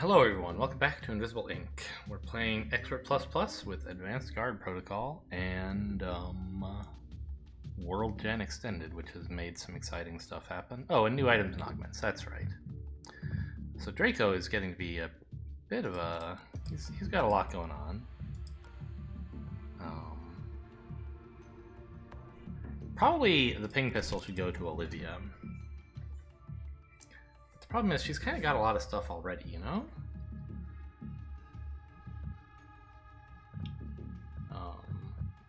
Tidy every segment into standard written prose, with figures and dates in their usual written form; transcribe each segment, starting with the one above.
Hello everyone, welcome back to Invisible Ink. We're playing Expert Plus Plus with Advanced Guard Protocol and World Gen Extended, which has made some exciting stuff happen. Oh, and new items and augments, that's right. So Draco is getting to be a bit of a... He's got a lot going on. Probably the ping pistol should go to Olivia. The problem is she's kind of got a lot of stuff already, you know?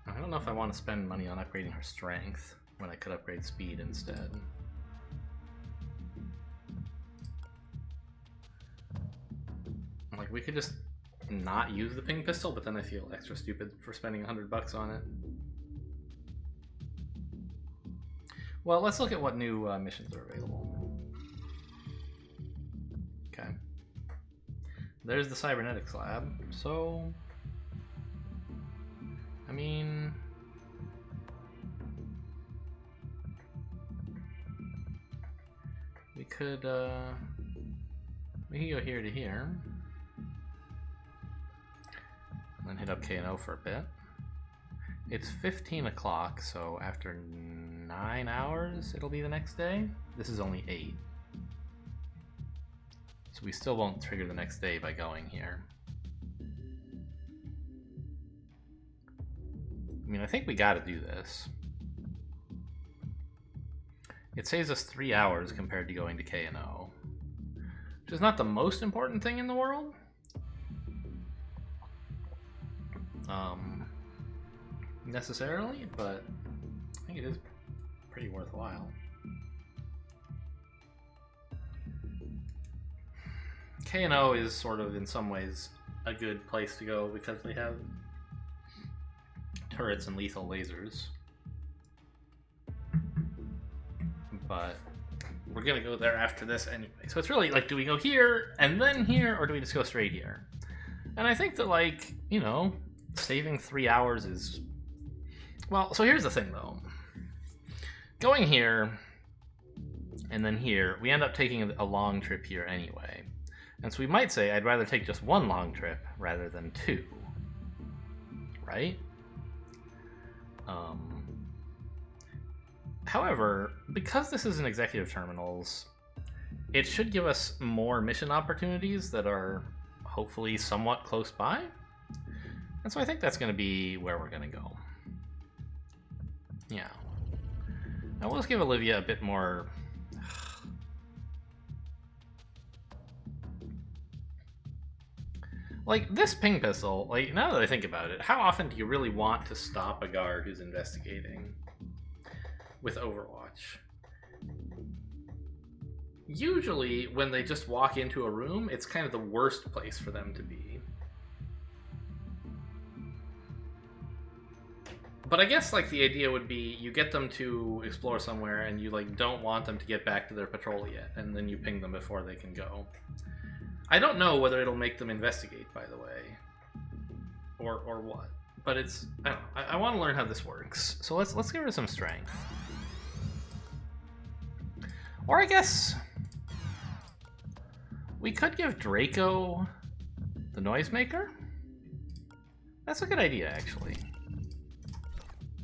I don't know if I want to spend money on upgrading her strength when I could upgrade speed instead. Like, we could just not use the ping pistol, but then I feel extra stupid for spending $100 on it. Well, let's look at what new missions are available. Okay. There's the cybernetics lab. So, I mean, we could go here to here, and then hit up K&O for a bit. It's 15 o'clock, so after 9 hours, it'll be the next day. This is only 8. So we still won't trigger the next day by going here. I mean, I think we gotta do this. It saves us 3 hours compared to going to K&O, which is not the most important thing in the world. Necessarily, but I think it is pretty worthwhile. K&O is sort of, in some ways, a good place to go because they have turrets and lethal lasers. But we're gonna go there after this anyway. So it's really like, do we go here and then here, or do we just go straight here? And I think that, like, you know, saving 3 hours is... Well, so here's the thing, though. Going here and then here, we end up taking a long trip here anyway. And so we might say, I'd rather take just one long trip rather than 2. Right? However, because this is an executive terminals, it should give us more mission opportunities that are hopefully somewhat close by. And so I think that's going to be where we're going to go. Yeah. Now we'll just give Olivia a bit more... Like, this ping pistol, like, now that I think about it, how often do you really want to stop a guard who's investigating with Overwatch? Usually, when they just walk into a room, it's kind of the worst place for them to be. But I guess, like, the idea would be you get them to explore somewhere and you, like, don't want them to get back to their patrol yet, and then you ping them before they can go. I don't know whether it'll make them investigate, by the way, or what. But it's, I don't know. I want to learn how this works. So let's give her some strength. Or I guess we could give Draco the noisemaker. That's a good idea, actually.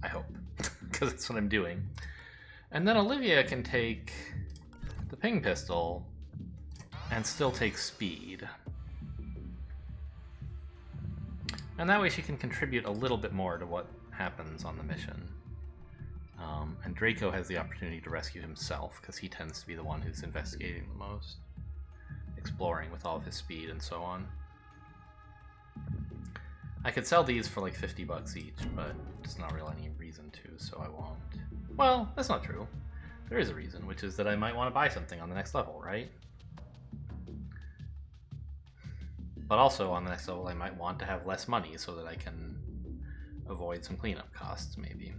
I hope, because that's what I'm doing. And then Olivia can take the ping pistol and still take speed. And that way she can contribute a little bit more to what happens on the mission. And Draco has the opportunity to rescue himself, because he tends to be the one who's investigating the most, exploring with all of his speed and so on. I could sell these for like $50 each, but there's not really any reason to, so I won't. Well, that's not true. There is a reason, which is that I might want to buy something on the next level, right? But also on the next level, I might want to have less money so that I can avoid some cleanup costs, maybe.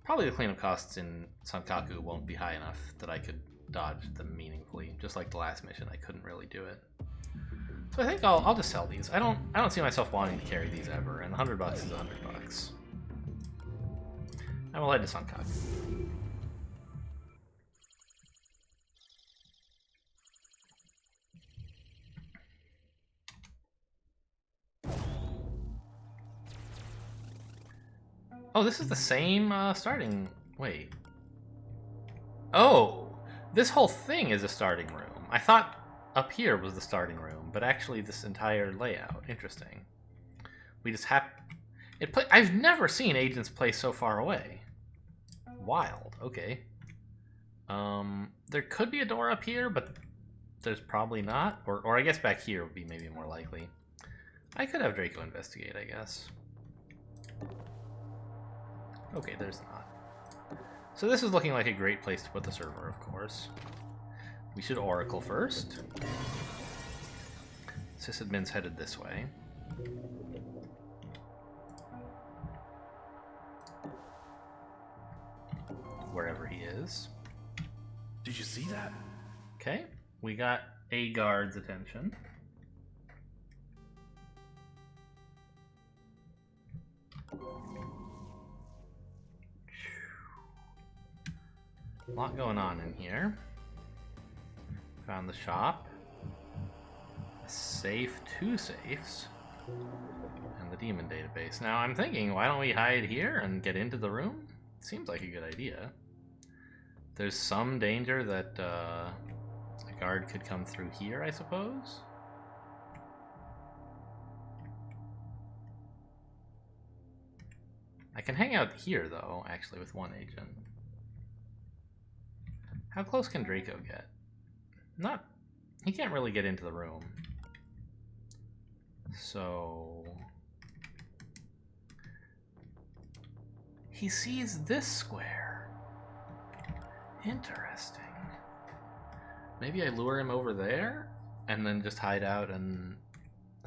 Probably the cleanup costs in Sankaku won't be high enough that I could dodge them meaningfully. Just like the last mission, I couldn't really do it. So I think I'll just sell these. I don't see myself wanting to carry these ever, and $100 is $100. And we'll head to Sankaku. Oh, this is the same starting... Wait. Oh! This whole thing is a starting room. I thought up here was the starting room, but actually this entire layout. Interesting. We just have... I've never seen agents play so far away. Wild. Okay. There could be a door up here, but there's probably not. Or I guess back here would be maybe more likely. I could have Draco investigate, I guess. Okay, there's not. So this is looking like a great place to put the server, of course. We should Oracle first. Sysadmin's headed this way. Wherever he is. Did you see that? Okay, we got a guard's attention. A lot going on in here. Found the shop. A safe, 2 safes. And the demon database. Now I'm thinking, why don't we hide here and get into the room? Seems like a good idea. There's some danger that a guard could come through here, I suppose. I can hang out here, though, actually, with one agent. How close can Draco get? Not... He can't really get into the room. So... He sees this square. Interesting. Maybe I lure him over there, and then just hide out and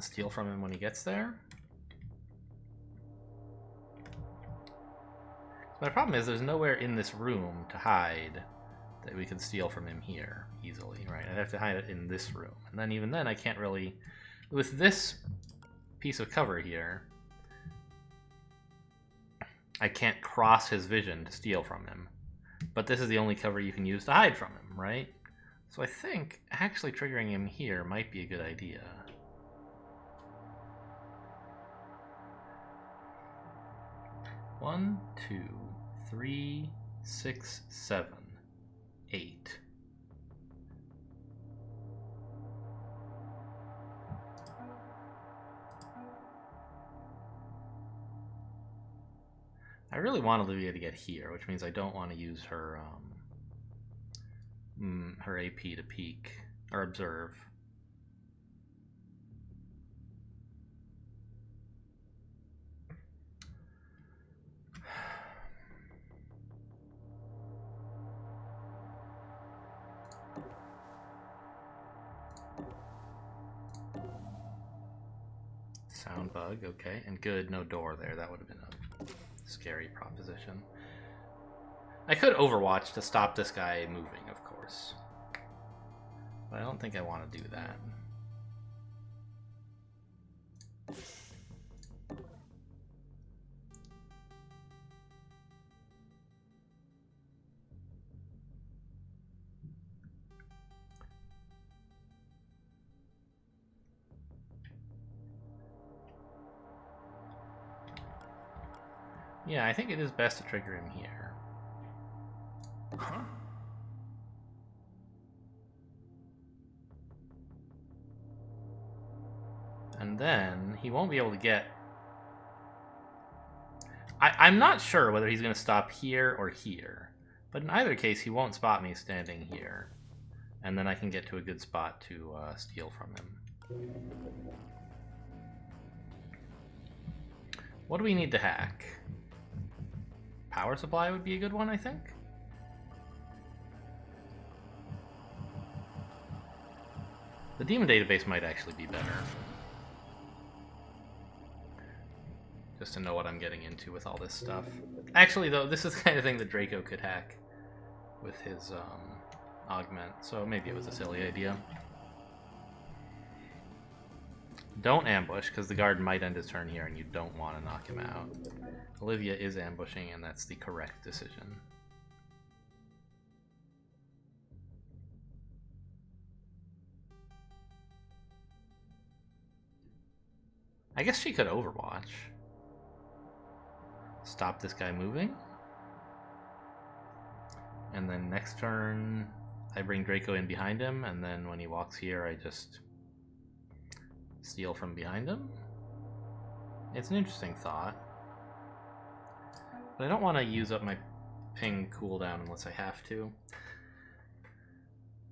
steal from him when he gets there? My problem is there's nowhere in this room to hide that we can steal from him here easily, right? I'd have to hide it in this room. And then even then I can't really... With this piece of cover here, I can't cross his vision to steal from him. But this is the only cover you can use to hide from him, right? So I think actually triggering him here might be a good idea. One, 2, 3, 6, 7, 8. I really want Olivia to get here, which means I don't want to use her her AP to peek or observe. Sound bug, okay, and good, no door there. That would have been a scary proposition. I could Overwatch to stop this guy moving, of course. But I don't think I want to do that. Yeah, I think it is best to trigger him here. Huh? And then he won't be able to get... I'm not sure whether he's going to stop here or here. But in either case, he won't spot me standing here. And then I can get to a good spot to steal from him. What do we need to hack? Power supply would be a good one, I think. The demon database might actually be better. Just to know what I'm getting into with all this stuff. Actually, though, this is the kind of thing that Draco could hack with his augment, so maybe it was a silly idea. Don't ambush, because the guard might end his turn here and you don't want to knock him out. Olivia is ambushing, and that's the correct decision. I guess she could Overwatch. stop this guy moving. And then next turn, I bring Draco in behind him, and then when he walks here, I just steal from behind him. It's an interesting thought. But I don't want to use up my ping cooldown unless I have to.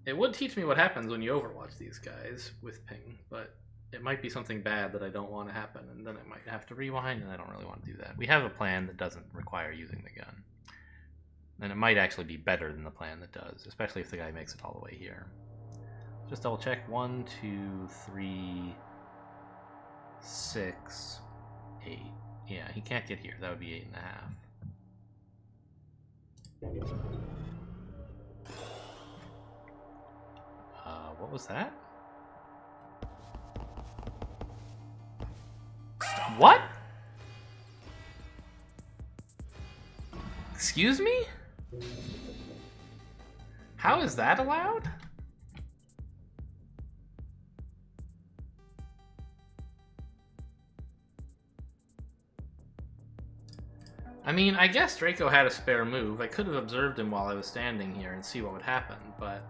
It would teach me what happens when you overwatch these guys with ping, but it might be something bad that I don't want to happen, and then I might have to rewind, and I don't really want to do that. We have a plan that doesn't require using the gun. And it might actually be better than the plan that does, especially if the guy makes it all the way here. Just double check. 1, 2, 3, 6, 8. Yeah, he can't get here. That would be 8.5. What was that? What? Excuse me? How is that allowed? I mean, I guess Draco had a spare move. I could have observed him while I was standing here and see what would happen, but...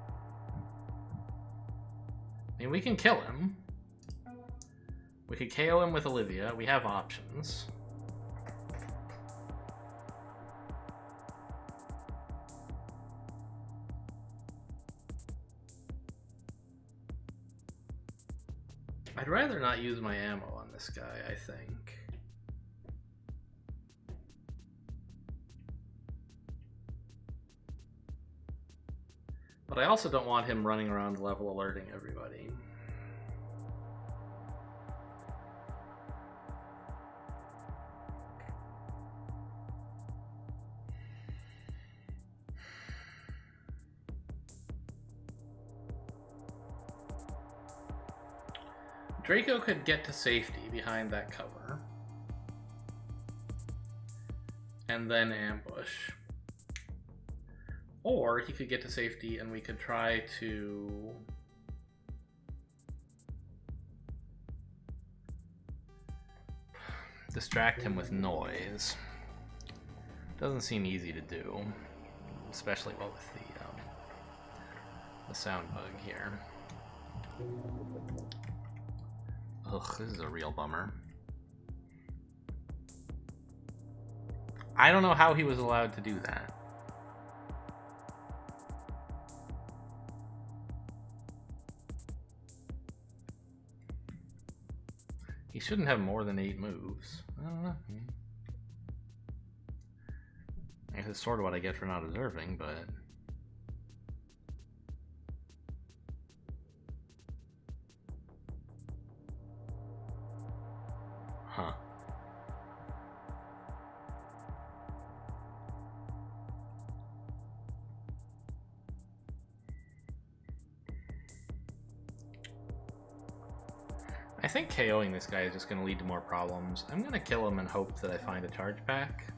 I mean, we can kill him. We could KO him with Olivia. We have options. I'd rather not use my ammo on this guy, I think. But I also don't want him running around level alerting everybody. Draco could get to safety behind that cover. And then ambush. Or he could get to safety and we could try to... distract him with noise. Doesn't seem easy to do. Especially well with the sound bug here. Ugh, this is a real bummer. I don't know how he was allowed to do that. He shouldn't have more than 8 moves. I don't know. I guess it's sort of what I get for not observing, but... Huh. I think KOing this guy is just going to lead to more problems. I'm going to kill him and hope that I find a charge pack.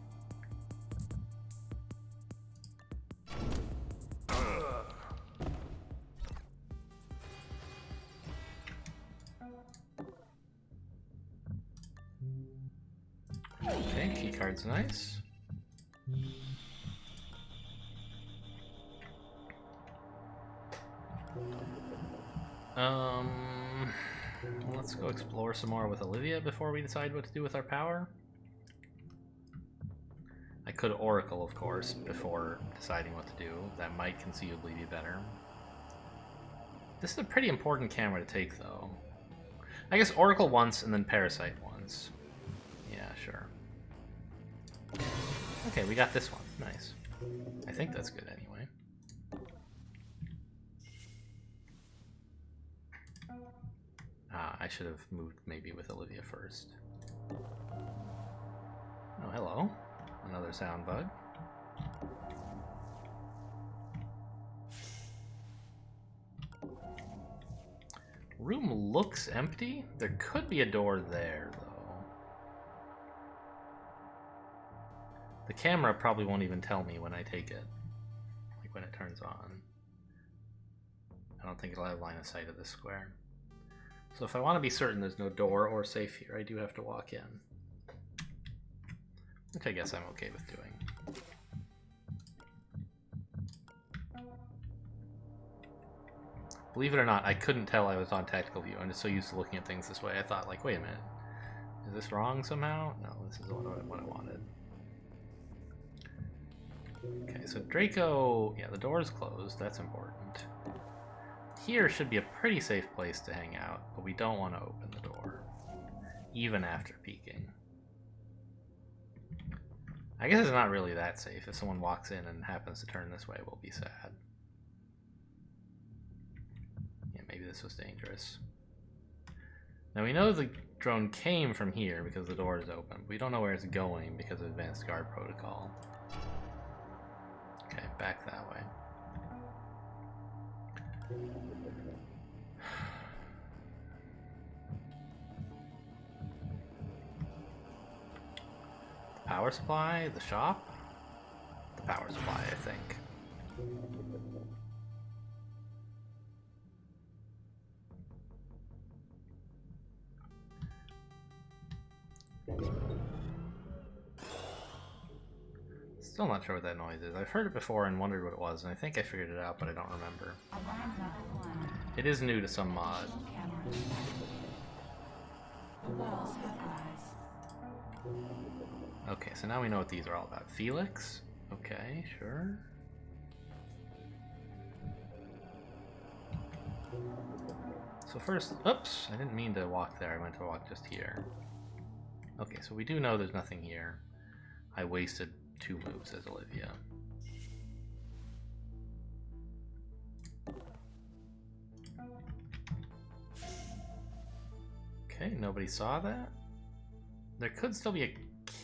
Okay, keycard's nice. Let's go explore some more with Olivia before we decide what to do with our power. I could Oracle, of course, before deciding what to do. That might conceivably be better. This is a pretty important camera to take, though. I guess Oracle once and then Parasite once. Yeah, sure. Okay, we got this one. Nice. I think that's good anyway. I should have moved maybe with Olivia first. Oh, hello. Another sound bug. Room looks empty. There could be a door there, though. The camera probably won't even tell me when I take it. Like when it turns on. I don't think it'll have line of sight of this square. So if I want to be certain there's no door or safe here, I do have to walk in. which I guess I'm okay with doing. Believe it or not, I couldn't tell I was on tactical view. I'm just so used to looking at things this way. I thought, like, wait a minute. Is this wrong somehow? No, this is what I wanted. Okay, so Draco... Yeah, the door is closed. That's important. Here should be a pretty safe place to hang out, but we don't want to open the door. Even after peeking. I guess it's not really that safe. If someone walks in and happens to turn this way, we'll be sad. Yeah, maybe this was dangerous. Now we know the drone came from here because the door is open. But we don't know where it's going because of advanced guard protocol. Okay, back that way. The power supply? The shop? The power supply, I think. Still not sure what that noise is. I've heard it before and wondered what it was, and I think I figured it out, but I don't remember. It is new to some mod. Okay, so now we know what these are all about. Felix? Okay, sure. So first, oops, I didn't mean to walk there. I meant to walk just here. Okay, so we do know there's nothing here. I wasted 2 moves as Olivia. Okay, nobody saw that. There could still be a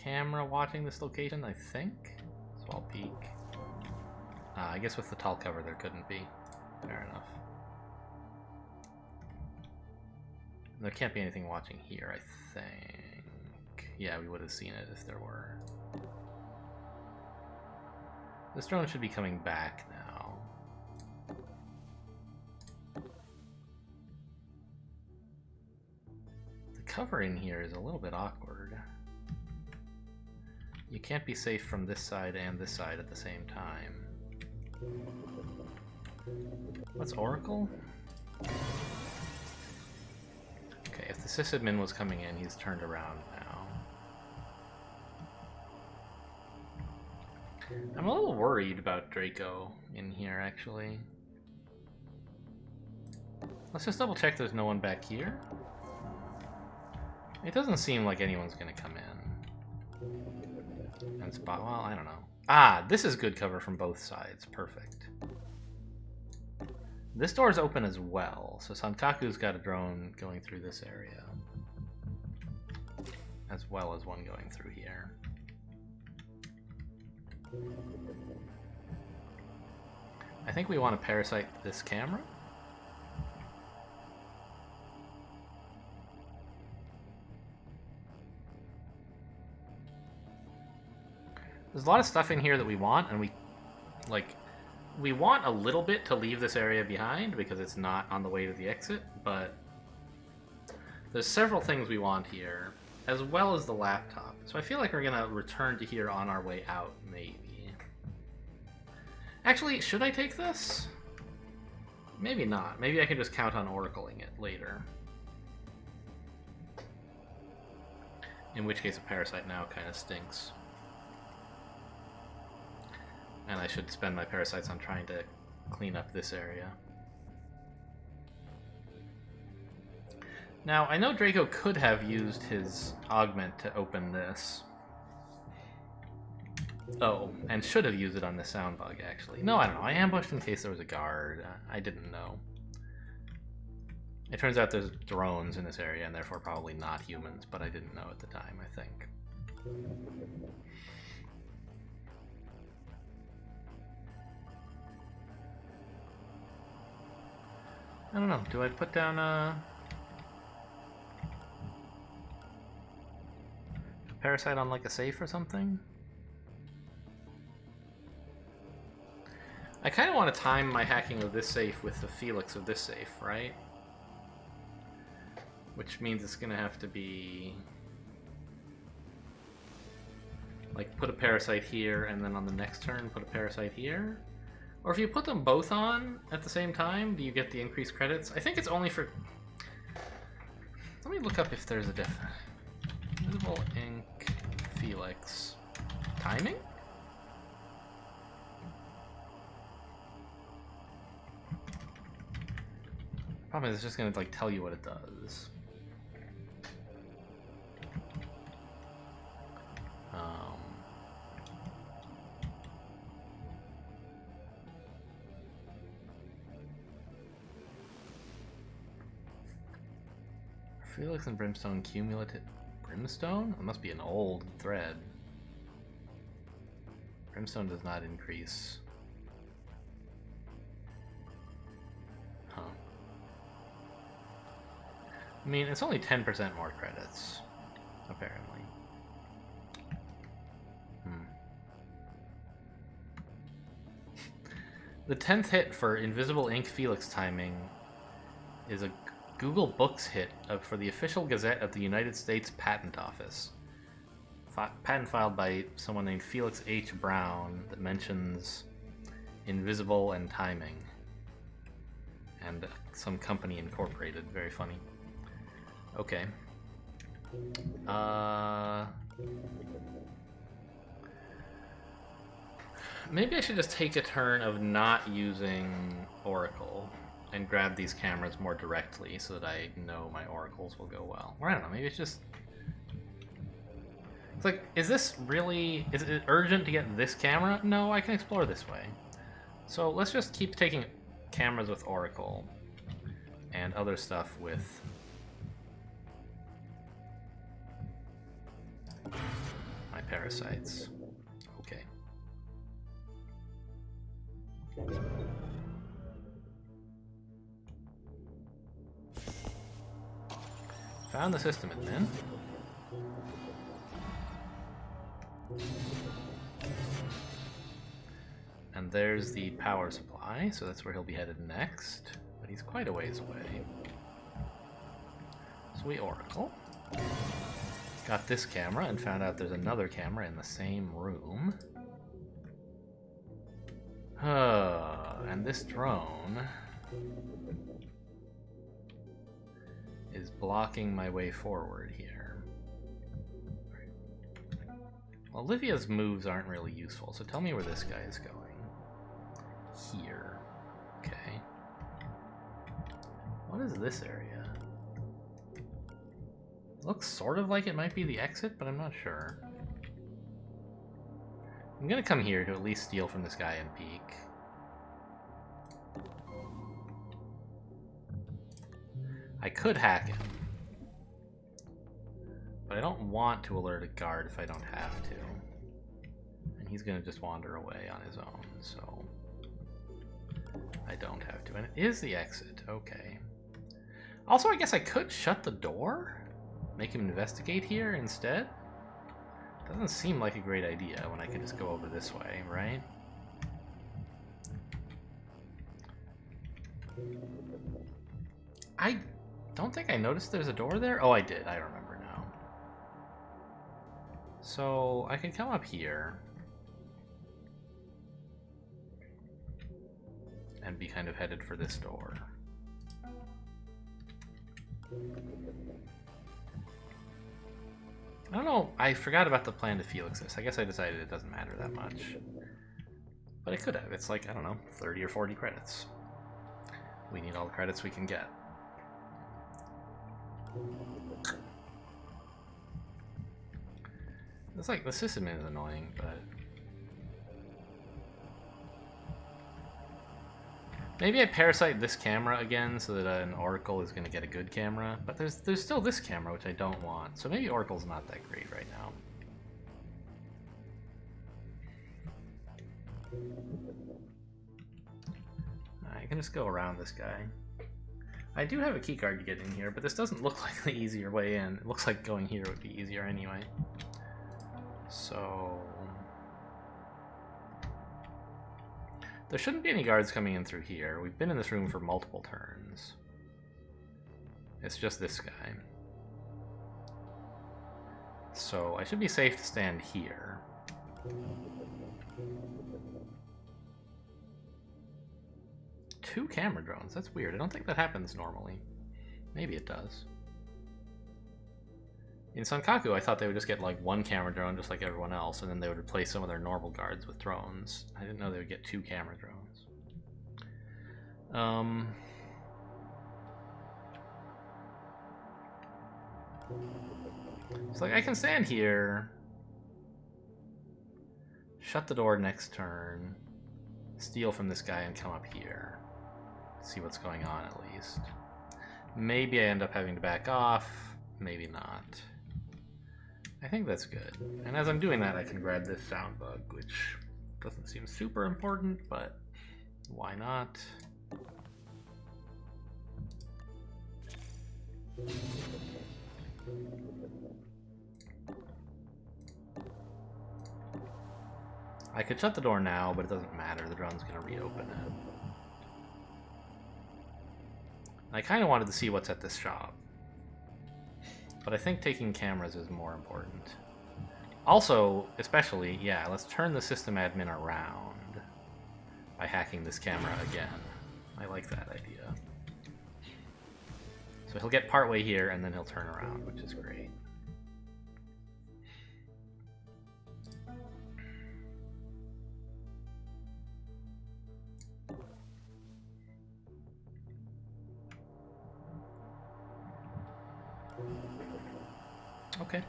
camera watching this location, I think. So I'll peek. I guess with the tall cover there couldn't be. Fair enough. There can't be anything watching here, I think. Yeah, we would have seen it if there were. This drone should be coming back now. The cover in here is a little bit awkward. You can't be safe from this side and this side at the same time. What's Oracle? Okay, if the sysadmin was coming in, he's turned around now. I'm a little worried about Draco in here, actually. Let's just double check there's no one back here. It doesn't seem like anyone's gonna come in. And spot, well, I don't know. Ah, this is good cover from both sides. Perfect. This door's open as well, so Sankaku's got a drone going through this area. As well as one going through here. I think we want to parasite this camera. There's a lot of stuff in here that we want, and we want a little bit to leave this area behind because it's not on the way to the exit, but there's several things we want here, as well as the laptop. So I feel like we're gonna return to here on our way out, maybe. Actually, should I take this? Maybe not. Maybe I can just count on oracling it later. In which case a parasite now kind of stinks. And I should spend my parasites on trying to clean up this area. Now, I know Draco could have used his augment to open this. Oh, and should have used it on the sound bug, actually. No, I don't know. I ambushed in case there was a guard. I didn't know. It turns out there's drones in this area, and therefore probably not humans, but I didn't know at the time, I think. I don't know. Do I put down a parasite on like a safe or something? I kind of want to time my hacking of this safe with the Felix of this safe, right? Which means it's going to have to be Like, put a parasite here, and then on the next turn, put a parasite here? Or if you put them both on at the same time, do you get the increased credits? I think it's only for... Let me look up if there's a difference. Invisible Ink, Felix. Timing? Problem is, it's just gonna, like, tell you what it does. Felix and Brimstone cumulative... Brimstone? It must be an old thread. Brimstone does not increase. Huh. I mean, it's only 10% more credits, apparently. The 10th hit for Invisible Ink Felix timing is a Google Books hit for the Official Gazette of the United States Patent Office. Patent filed by someone named Felix H. Brown that mentions invisible and timing. And some company incorporated. Very funny. Okay. Maybe I should just take a turn of not using Oracle and grab these cameras more directly so that I know my oracles will go well. Or I don't know, maybe it's just... It's like, is it urgent to get this camera? No, I can explore this way. So let's just keep taking cameras with Oracle and other stuff with my parasites. Okay. Found the system admin. And there's the power supply, so that's where he'll be headed next. But he's quite a ways away. So we Oracle. Got this camera and found out there's another camera in the same room. And this drone is blocking my way forward here. Well, Olivia's moves aren't really useful, so tell me where this guy is going. Here. Okay. What is this area? Looks sort of like it might be the exit, but I'm not sure. I'm gonna come here to at least steal from this guy and peek. I could hack him, but I don't want to alert a guard if I don't have to. And he's gonna just wander away on his own, so I don't have to. And it is the exit, okay. Also, I guess I could shut the door? Make him investigate here instead? Doesn't seem like a great idea when I could just go over this way, right? I don't think I noticed there's a door there. Oh, I did. I remember now. So I can come up here and be kind of headed for this door. I don't know. I forgot about the plan to Felix this. I guess I decided it doesn't matter that much. But it could have. It's like, I don't know, 30 or 40 credits. We need all the credits we can get. It's like, the system is annoying, but... Maybe I parasite this camera again so that an Oracle is going to get a good camera. But there's still this camera, which I don't want. So maybe Oracle's not that great right now. I can just go around this guy. I do have a keycard to get in here, but this doesn't look like the easier way in. It looks like going here would be easier anyway. So... there shouldn't be any guards coming in through here. We've been in this room for multiple turns. It's just this guy. So I should be safe to stand here. Two camera drones. That's weird. I don't think that happens normally. Maybe it does. In Sankaku, I thought they would just get like one camera drone just like everyone else, and then they would replace some of their normal guards with drones. I didn't know they would get two camera drones. It's like I can stand here, shut the door next turn, steal from this guy, and come up here. See what's going on at least. Maybe I end up having to back off, maybe not. I think that's good. And as I'm doing that, I can grab this sound bug, which doesn't seem super important, but why not? I could shut the door now, but it doesn't matter. The drone's going to reopen it. I kind of wanted to see what's at this shop. But I think taking cameras is more important. Also, especially, yeah, let's turn the system admin around by hacking this camera again. I like that idea. So he'll get partway here, and then he'll turn around, which is great. Okay.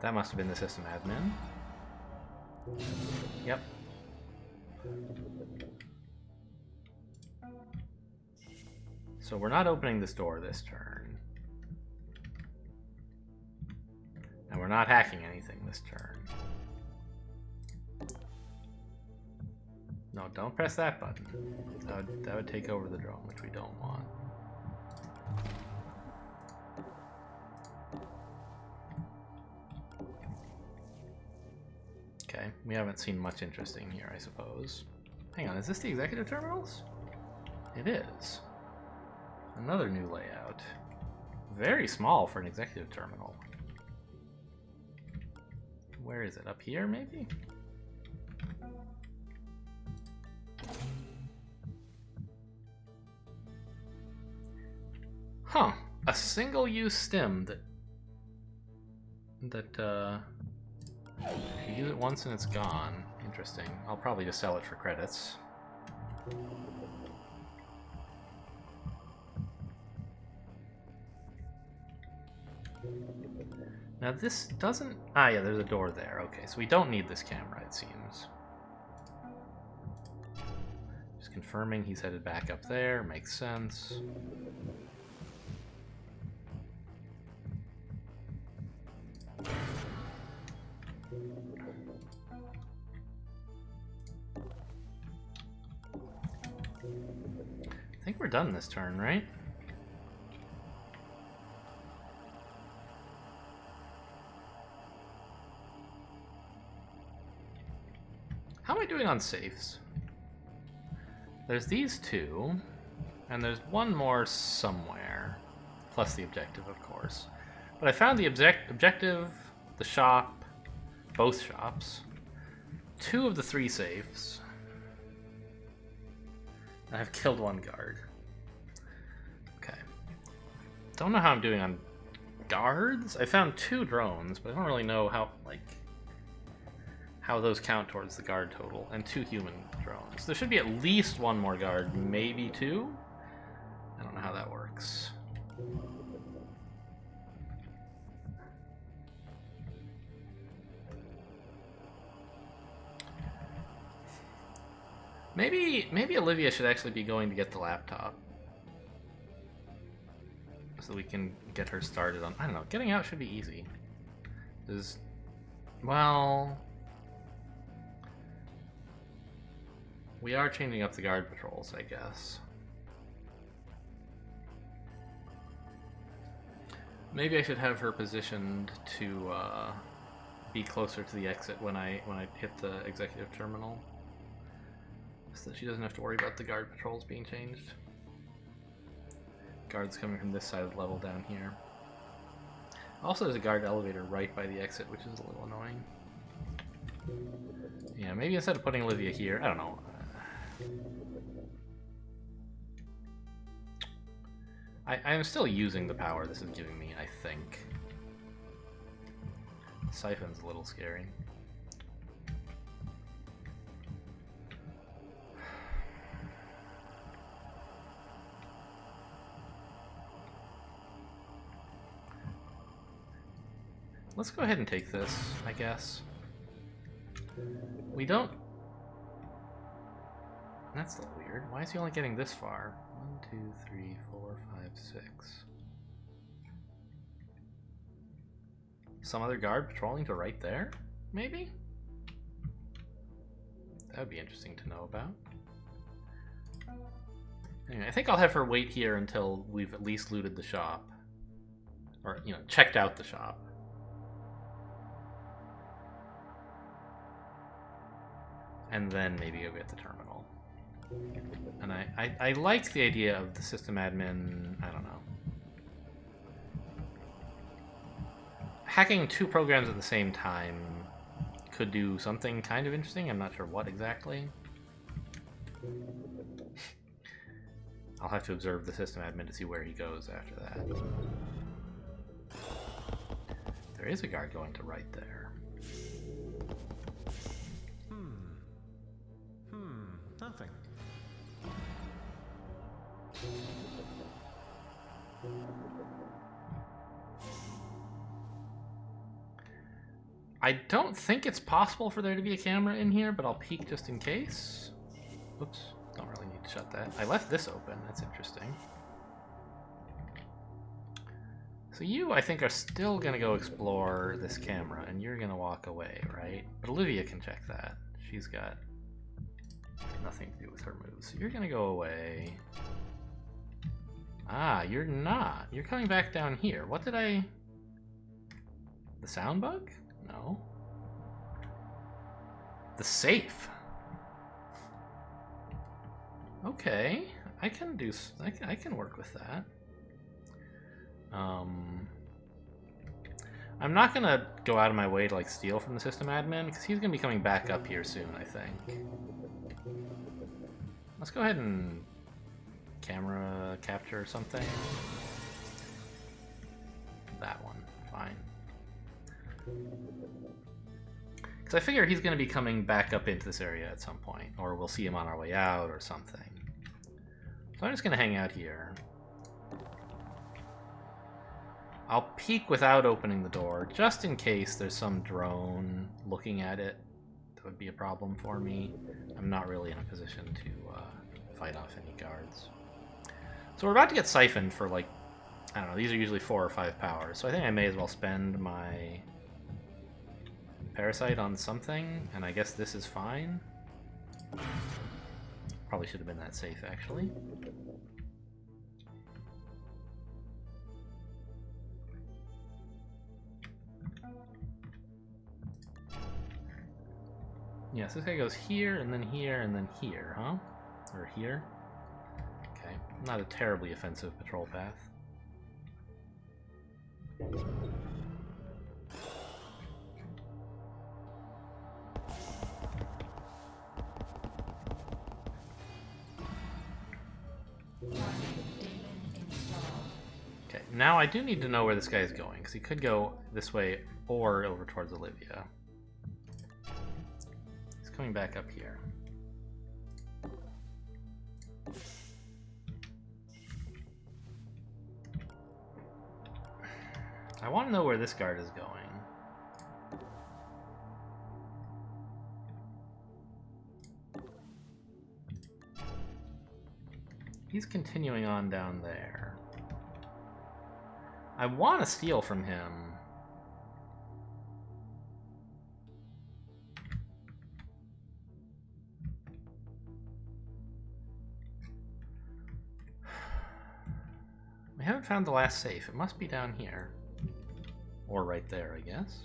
That must have been the system admin. Yep. So we're not opening this door this turn. And we're not hacking anything this turn. No, don't press that button. That would take over the drone, which we don't want. Okay, we haven't seen much interesting here, I suppose. Hang on, is this the executive terminals? It is. Another new layout. Very small for an executive terminal. Where is it? Up here, maybe? Huh. A single-use stim that you use it once and it's gone. Interesting. I'll probably just sell it for credits. Now this doesn't... Ah, yeah, there's a door there. Okay, so we don't need this camera, it seems. Just confirming he's headed back up there. Makes sense. I think we're done this turn, right? How am I doing on safes? There's these two, and there's one more somewhere, plus the objective, of course. But I found the objective, the shop, both shops, 2 of the 3 safes. I've killed 1 guard. Okay. Don't know how I'm doing on guards. I found 2 drones, but I don't really know how, like, how those count towards the guard total, and 2 human drones. There should be at least 1 more guard, maybe 2? I don't know how that works. Maybe Olivia should actually be going to get the laptop. So we can get her started on... I don't know, getting out should be easy. Well... We are changing up the guard patrols, I guess. Maybe I should have her positioned to be closer to the exit when I hit the executive terminal. so that she doesn't have to worry about the guard patrols being changed. Guards coming from this side of the level down here. Also, there's a guard elevator right by the exit, which is a little annoying. Yeah, maybe instead of putting Olivia here, I don't know. I'm still using the power this is giving me, I think. Siphon's a little scary. Let's go ahead and take this, I guess. We don't... That's a little weird. Why is he only getting this far? 1, 2, 3, 4, 5, 6. Some other guard patrolling to right there? Maybe? That would be interesting to know about. Anyway, I think I'll have her wait here until we've at least looted the shop. Or, you know, checked out the shop. And then maybe go get the terminal. And I like the idea of the system admin, I don't know. Hacking 2 programs at the same time could do something kind of interesting. I'm not sure what exactly. I'll have to observe the system admin to see where he goes after that. There is a guard going to right there. Nothing. I don't think it's possible for there to be a camera in here, but I'll peek just in case. Oops, don't really need to shut that. I left this open, that's interesting. So you, I think, are still gonna go explore this camera, and you're gonna walk away, right? But Olivia can check that. She's got nothing to do with her moves. So you're gonna go away. Ah, you're not. You're coming back down here. What did I... The sound bug? No. The safe. Okay. I can do... I can work with that. I'm not gonna go out of my way to like steal from the system admin because he's gonna be coming back up here soon, I think. Let's go ahead and camera capture something. That one, fine. Because I figure he's gonna be coming back up into this area at some point, or we'll see him on our way out or something. So I'm just gonna hang out here. I'll peek without opening the door, just in case there's some drone looking at it. That would be a problem for me. I'm not really in a position to fight off any guards. So we're about to get siphoned for, like, I don't know, these are usually 4 or 5 powers, so I think I may as well spend my parasite on something, and I guess this is fine. Probably should have been that safe, actually. Yes, this guy goes here, and then here, and then here, huh? Or here? Okay, not a terribly offensive patrol path. Okay, now I do need to know where this guy is going, because he could go this way or over towards Olivia. He's coming back up here. I want to know where this guard is going. He's continuing on down there. I want to steal from him. We haven't found the last safe. It must be down here. Or right there, I guess.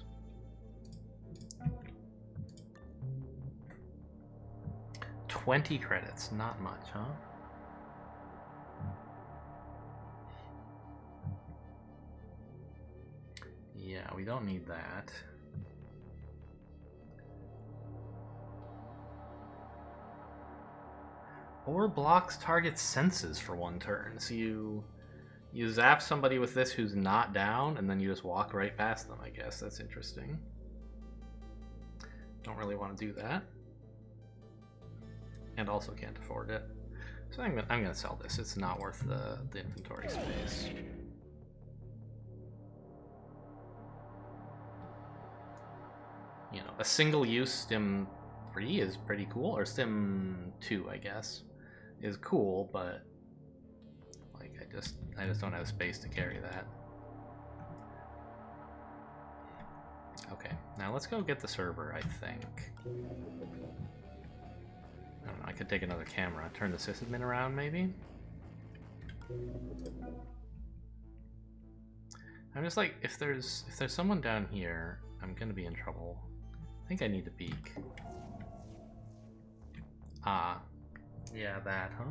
20 credits, not much, huh? Yeah, we don't need that. Or blocks target senses for 1 turn. So you zap somebody with this who's not down, and then you just walk right past them, I guess. That's interesting. Don't really want to do that. And also can't afford it. So I'm gonna sell this. It's not worth the inventory space. You know, a single-use Stim 3 is pretty cool, or Stim 2, I guess, is cool, but like I just don't have space to carry that. Okay, now let's go get the server, I think. I don't know, I could take another camera, turn the sysadmin around maybe? I'm just like, if there's someone down here, I'm gonna be in trouble. I think I need to peek. Ah. Yeah, that, huh?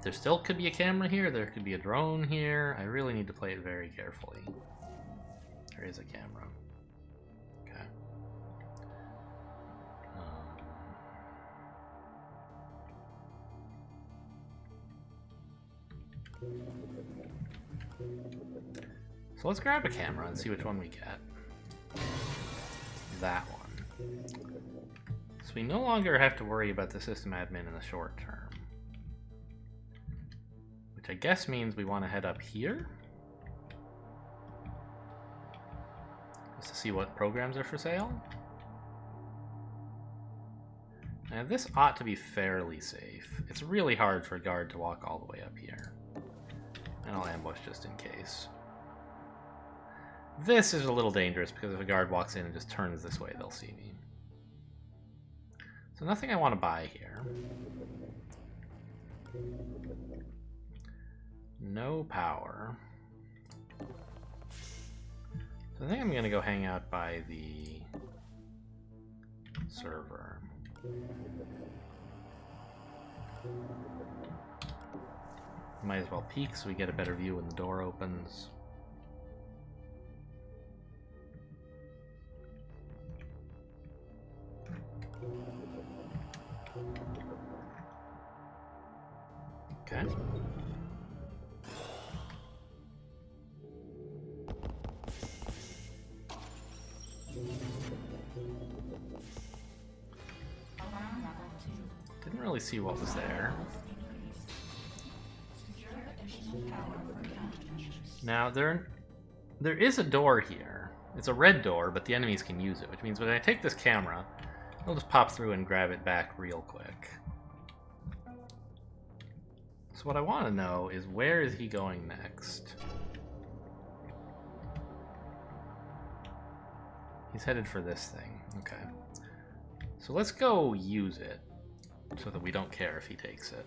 There still could be a camera here, there could be a drone here. I really need to play it very carefully. There is a camera. Okay. So let's grab a camera and see which one we get. That one. So we no longer have to worry about the system admin in the short term. Which I guess means we want to head up here. Just to see what programs are for sale. Now this ought to be fairly safe. It's really hard for a guard to walk all the way up here. And I'll ambush just in case. This is a little dangerous because if a guard walks in and just turns this way, they'll see me. So nothing I want to buy here. No power. So I think I'm going to go hang out by the server. Might as well peek so we get a better view when the door opens. Okay. Didn't really see what was there. Now there is a door here. It's a red door, but the enemies can use it, which means when I take this camera, they'll just pop through and grab it back real quick. So what I want to know is, where is he going next? He's headed for this thing. Okay. So let's go use it so that we don't care if he takes it.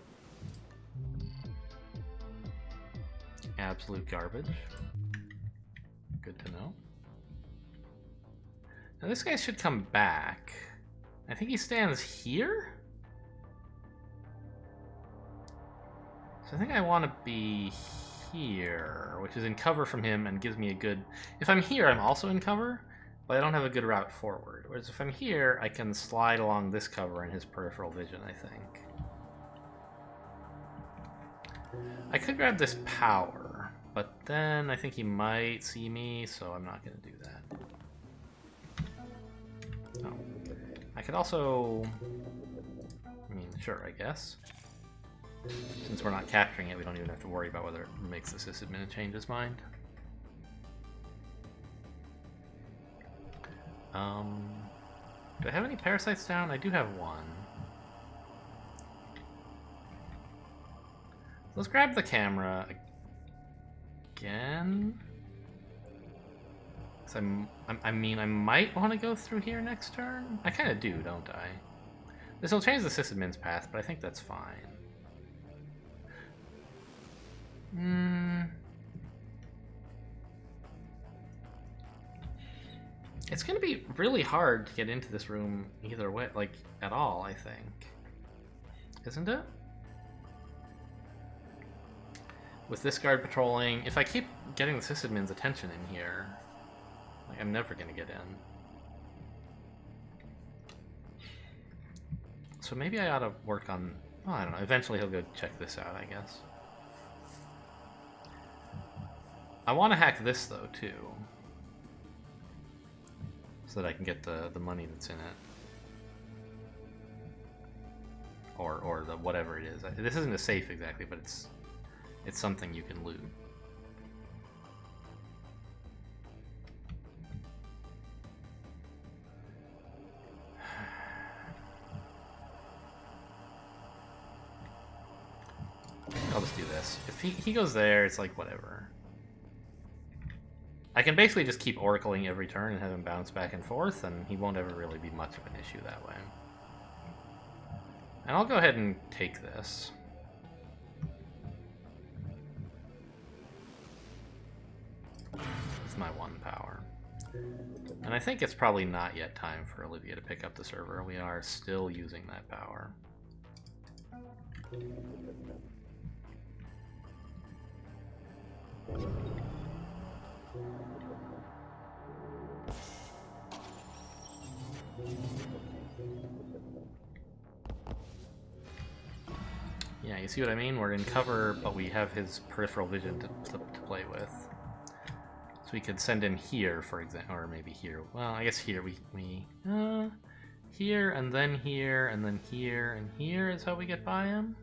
Absolute garbage. Good to know. Now this guy should come back. I think he stands here? So I think I want to be here, which is in cover from him and gives me a good... If I'm here, I'm also in cover, but I don't have a good route forward. Whereas if I'm here, I can slide along this cover in his peripheral vision, I think. I could grab this power, but then I think he might see me, so I'm not going to do that. Oh. I could also... I mean, sure, I guess. Since we're not capturing it, we don't even have to worry about whether it makes the sysadmin change his mind. Do I have any parasites down? I do have one. Let's grab the camera again. I mean, I might want to go through here next turn. I kind of do, don't I? This will change the sysadmin's path, but I think that's fine. It's gonna be really hard to get into this room either way, like, at all, I think. Isn't it? With this guard patrolling, if I keep getting the sysadmin's attention in here, like, I'm never gonna get in. So maybe I ought to work on... Well, I don't know. Eventually he'll go check this out, I guess. I want to hack this, though, too. So that I can get the money that's in it. Or the whatever it is. This isn't a safe exactly, but it's something you can loot. I'll just do this. If he goes there, it's like whatever. I can basically just keep oracling every turn and have him bounce back and forth, and he won't ever really be much of an issue that way. And I'll go ahead and take this. With my 1 power. And I think it's probably not yet time for Olivia to pick up the server. We are still using that power. Yeah, you see what I mean? We're in cover, but we have his peripheral vision to play with. So we could send him here, for example, or maybe here. Well, I guess here here, and then here, and then here, and here is how we get by him.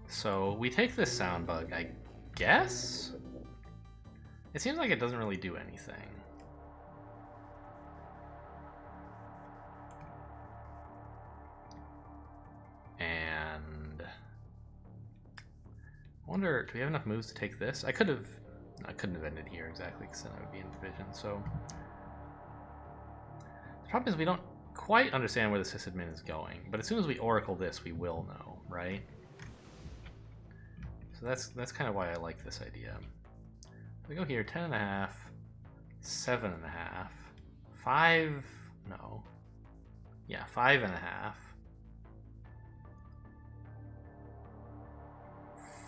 So we take this sound bug, I guess? It seems like it doesn't really do anything. And I wonder, do we have enough moves to take this? I couldn't have ended here exactly, because then I would be in division. So the problem is we don't quite understand where the sysadmin is going, but as soon as we oracle this, we will know, right? So that's kind of why I like this idea. We go here, 10.5, 7.5, 5, no. Yeah, 5.5.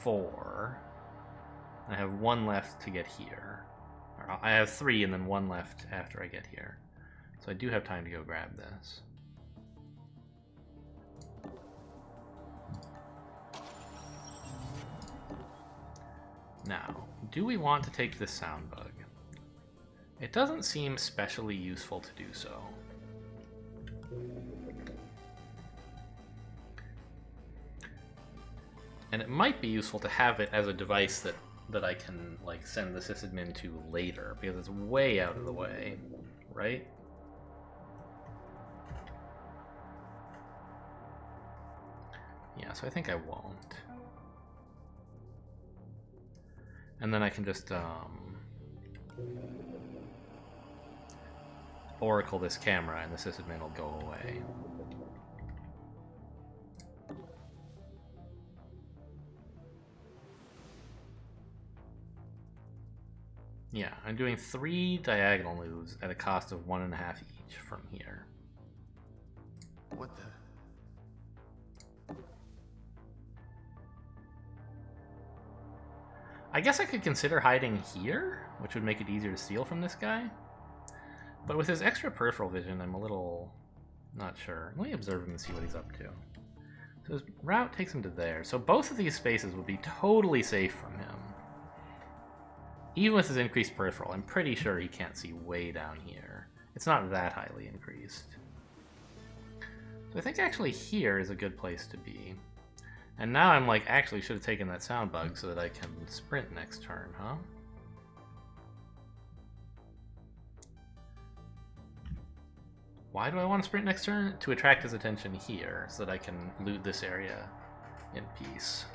4. I have 1 left to get here. Or I have 3 and then 1 left after I get here. So I do have time to go grab this. Now, do we want to take this sound bug? It doesn't seem especially useful to do so. And it might be useful to have it as a device that I can like send the sysadmin to later, because it's way out of the way, right? Yeah, so I think I won't. And then I can just oracle this camera and the sysadmin will go away. Yeah, I'm doing 3 diagonal moves at a cost of 1.5 each from here. What the? I guess I could consider hiding here, which would make it easier to steal from this guy. But with his extra peripheral vision, I'm a little not sure. Let me observe him and see what he's up to. So his route takes him to there. So both of these spaces would be totally safe from him. Even with his increased peripheral, I'm pretty sure he can't see way down here. It's not that highly increased. So I think actually here is a good place to be. And now I'm like, actually should have taken that sound bug so that I can sprint next turn, huh? Why do I want to sprint next turn? To attract his attention here, so that I can loot this area in peace.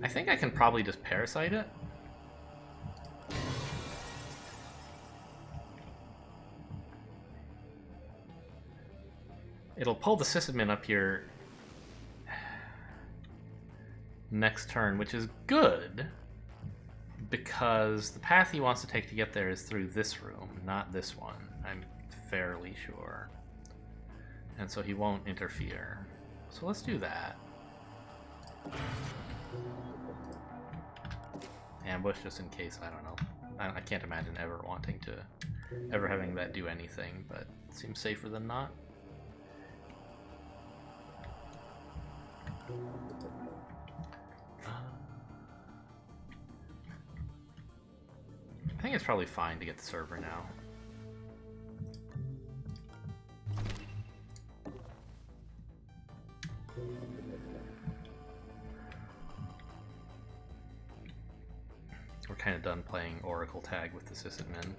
I think I can probably just parasite it. it'll pull the sysadmin up here next turn, which is good, because the path he wants to take to get there is through this room, not this one, I'm fairly sure. And so he won't interfere. So let's do that. Ambush, just in case, I don't know. I can't imagine ever wanting to, ever having that do anything, but it seems safer than not. I think it's probably fine to get the server now. We're kind of done playing Oracle tag with the sysadmin.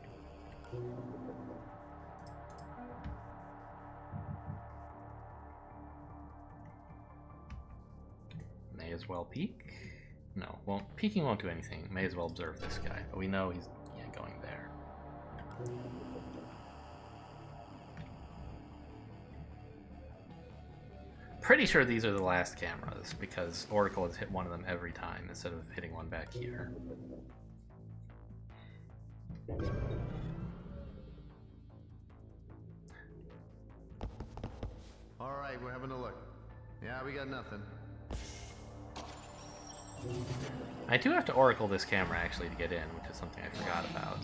May as well peek. No, peeking won't do anything. May as well observe this guy. But we know he's going there. Pretty sure these are the last cameras, because Oracle has hit one of them every time instead of hitting one back here. Alright, we're having a look. Yeah, we got nothing. I do have to Oracle this camera actually to get in, which is something I forgot about.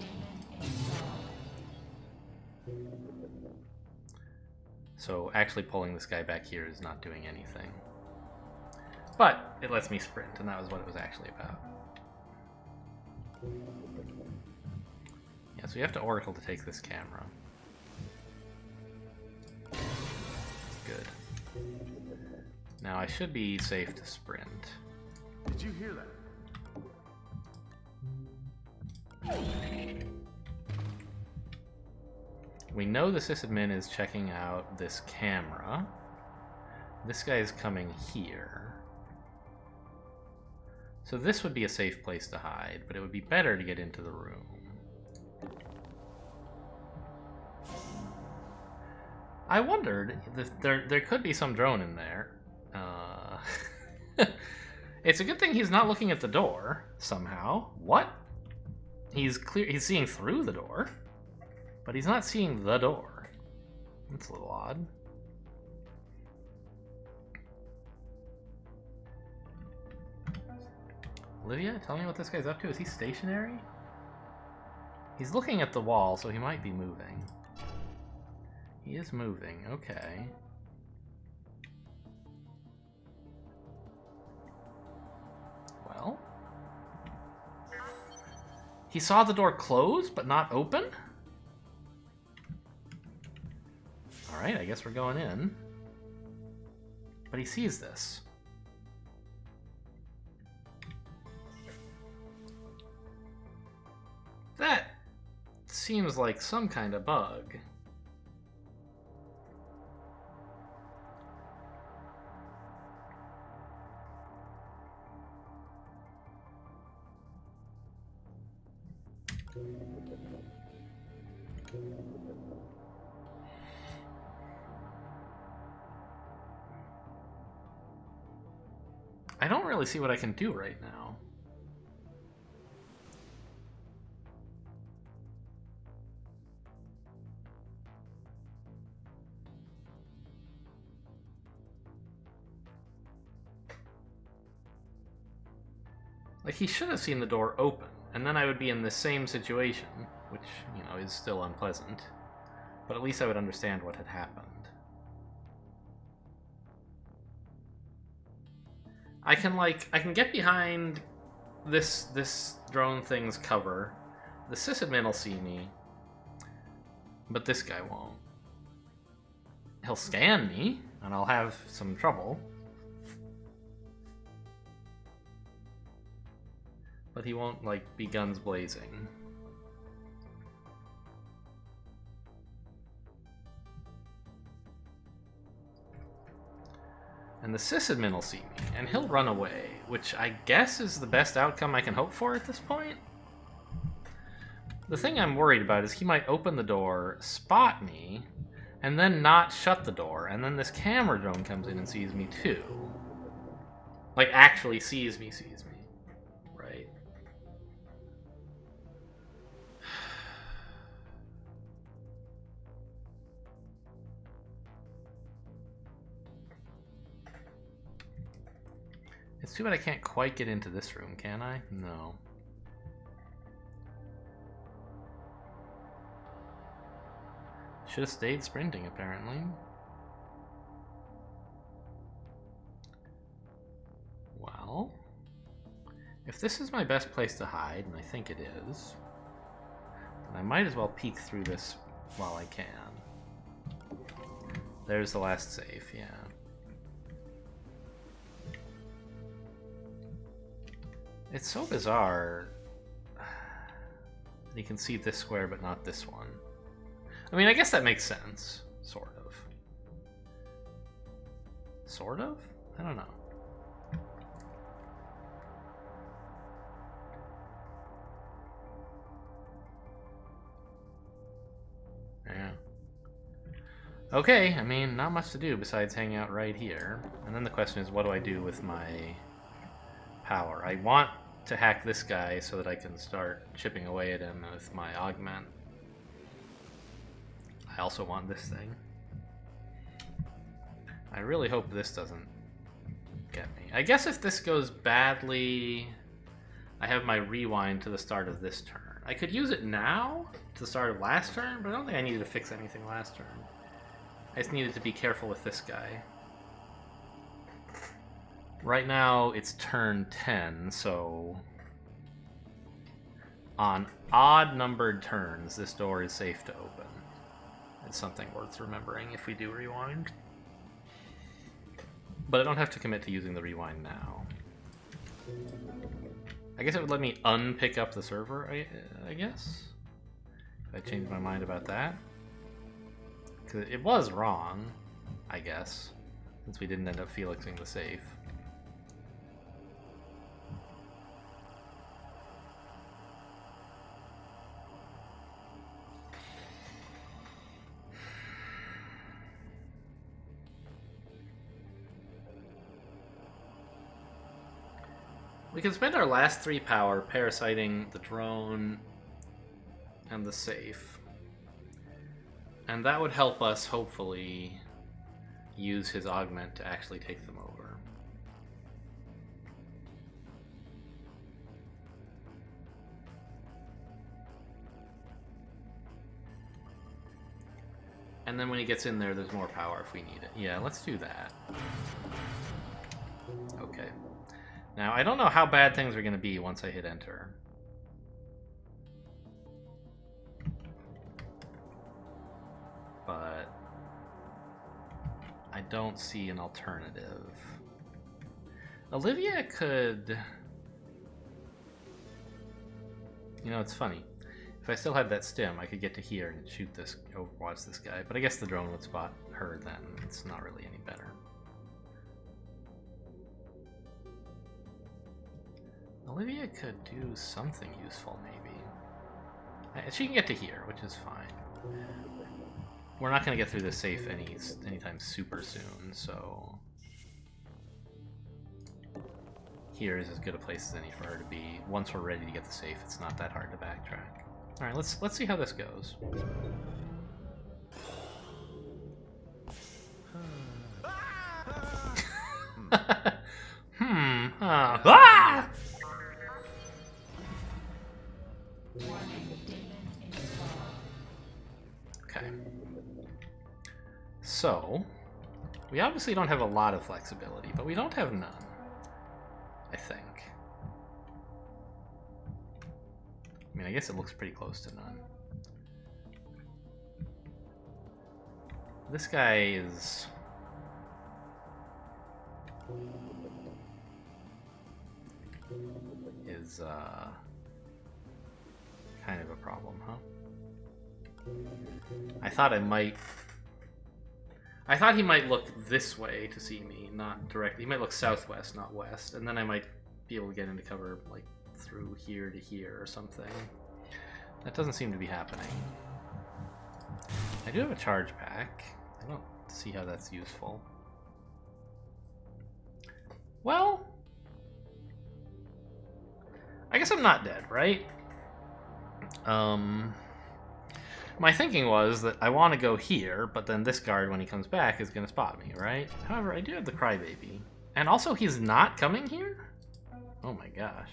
So actually pulling this guy back here is not doing anything. But it lets me sprint, and that was what it was actually about. Yeah, so you have to Oracle to take this camera. Good. Now I should be safe to sprint. Did you hear that? We know the sysadmin is checking out this camera. This guy is coming here. So this would be a safe place to hide, but it would be better to get into the room. I wondered, there could be some drone in there. It's a good thing he's not looking at the door, somehow. What? He's seeing through the door, but he's not seeing the door. That's a little odd. Olivia, tell me what this guy's up to. Is he stationary? He's looking at the wall, so he might be moving. He is moving, okay. Well. He saw the door close, but not open? Alright, I guess we're going in. But he sees this. That seems like some kind of bug. I don't really see what I can do right now. Like, he should have seen the door open, and then I would be in the same situation, which, you know, is still unpleasant. But at least I would understand what had happened. I can get behind this drone thing's cover. The sysadmin will see me, but this guy won't. He'll scan me, and I'll have some trouble. But he won't, like, be guns blazing. And the sysadmin will see me, and he'll run away, which I guess is the best outcome I can hope for at this point. The thing I'm worried about is he might open the door, spot me, and then not shut the door, and then this camera drone comes in and sees me too. Like, actually sees me, right? It's too bad I can't quite get into this room, can I? No. Should have stayed sprinting, apparently. Well, if this is my best place to hide, and I think it is, then I might as well peek through this while I can. There's the last safe, yeah. It's so bizarre. You can see this square, but not this one. I mean, I guess that makes sense. Sort of. Sort of? I don't know. Yeah. Okay, I mean, not much to do besides hang out right here. And then the question is, what do I do with my power? I want to hack this guy so that I can start chipping away at him with my augment. I also want this thing. I really hope this doesn't get me. I guess if this goes badly, I have my rewind to the start of this turn. I could use it now to the start of last turn, but I don't think I needed to fix anything last turn. I just needed to be careful with this guy. Right now, it's turn 10, so on odd-numbered turns, this door is safe to open. It's something worth remembering if we do rewind. But I don't have to commit to using the rewind now. I guess it would let me unpick up the server, I guess? If I change my mind about that. Because it was wrong, I guess, since we didn't end up Felixing the safe. We can spend our last 3 power parasiting the drone and the safe. And that would help us, hopefully, use his augment to actually take them over. And then when he gets in there, there's more power if we need it. Yeah, let's do that. Okay. Now, I don't know how bad things are going to be once I hit enter. But I don't see an alternative. Olivia could... You know, it's funny. If I still had that stim, I could get to here and shoot this, overwatch this guy. But I guess the drone would spot her then. It's not really any better. Olivia could do something useful, maybe. She can get to here, which is fine. We're not going to get through this safe anytime super soon, so... Here is as good a place as any for her to be. Once we're ready to get the safe, it's not that hard to backtrack. Alright, let's see how this goes. Ah! Okay. So, we obviously don't have a lot of flexibility, but we don't have none, I think. I mean, I guess it looks pretty close to none. This guy is... kind of a problem, huh? I thought he might look this way to see me, not directly. He might look southwest, not west, and then I might be able to get into cover, like, through here to here or something. That doesn't seem to be happening. I do have a charge pack. I don't see how that's useful. Well, I guess I'm not dead, right? My thinking was that I want to go here, but then this guard, when he comes back, is going to spot me, right? However, I do have the crybaby. And also, he's not coming here? Oh my gosh.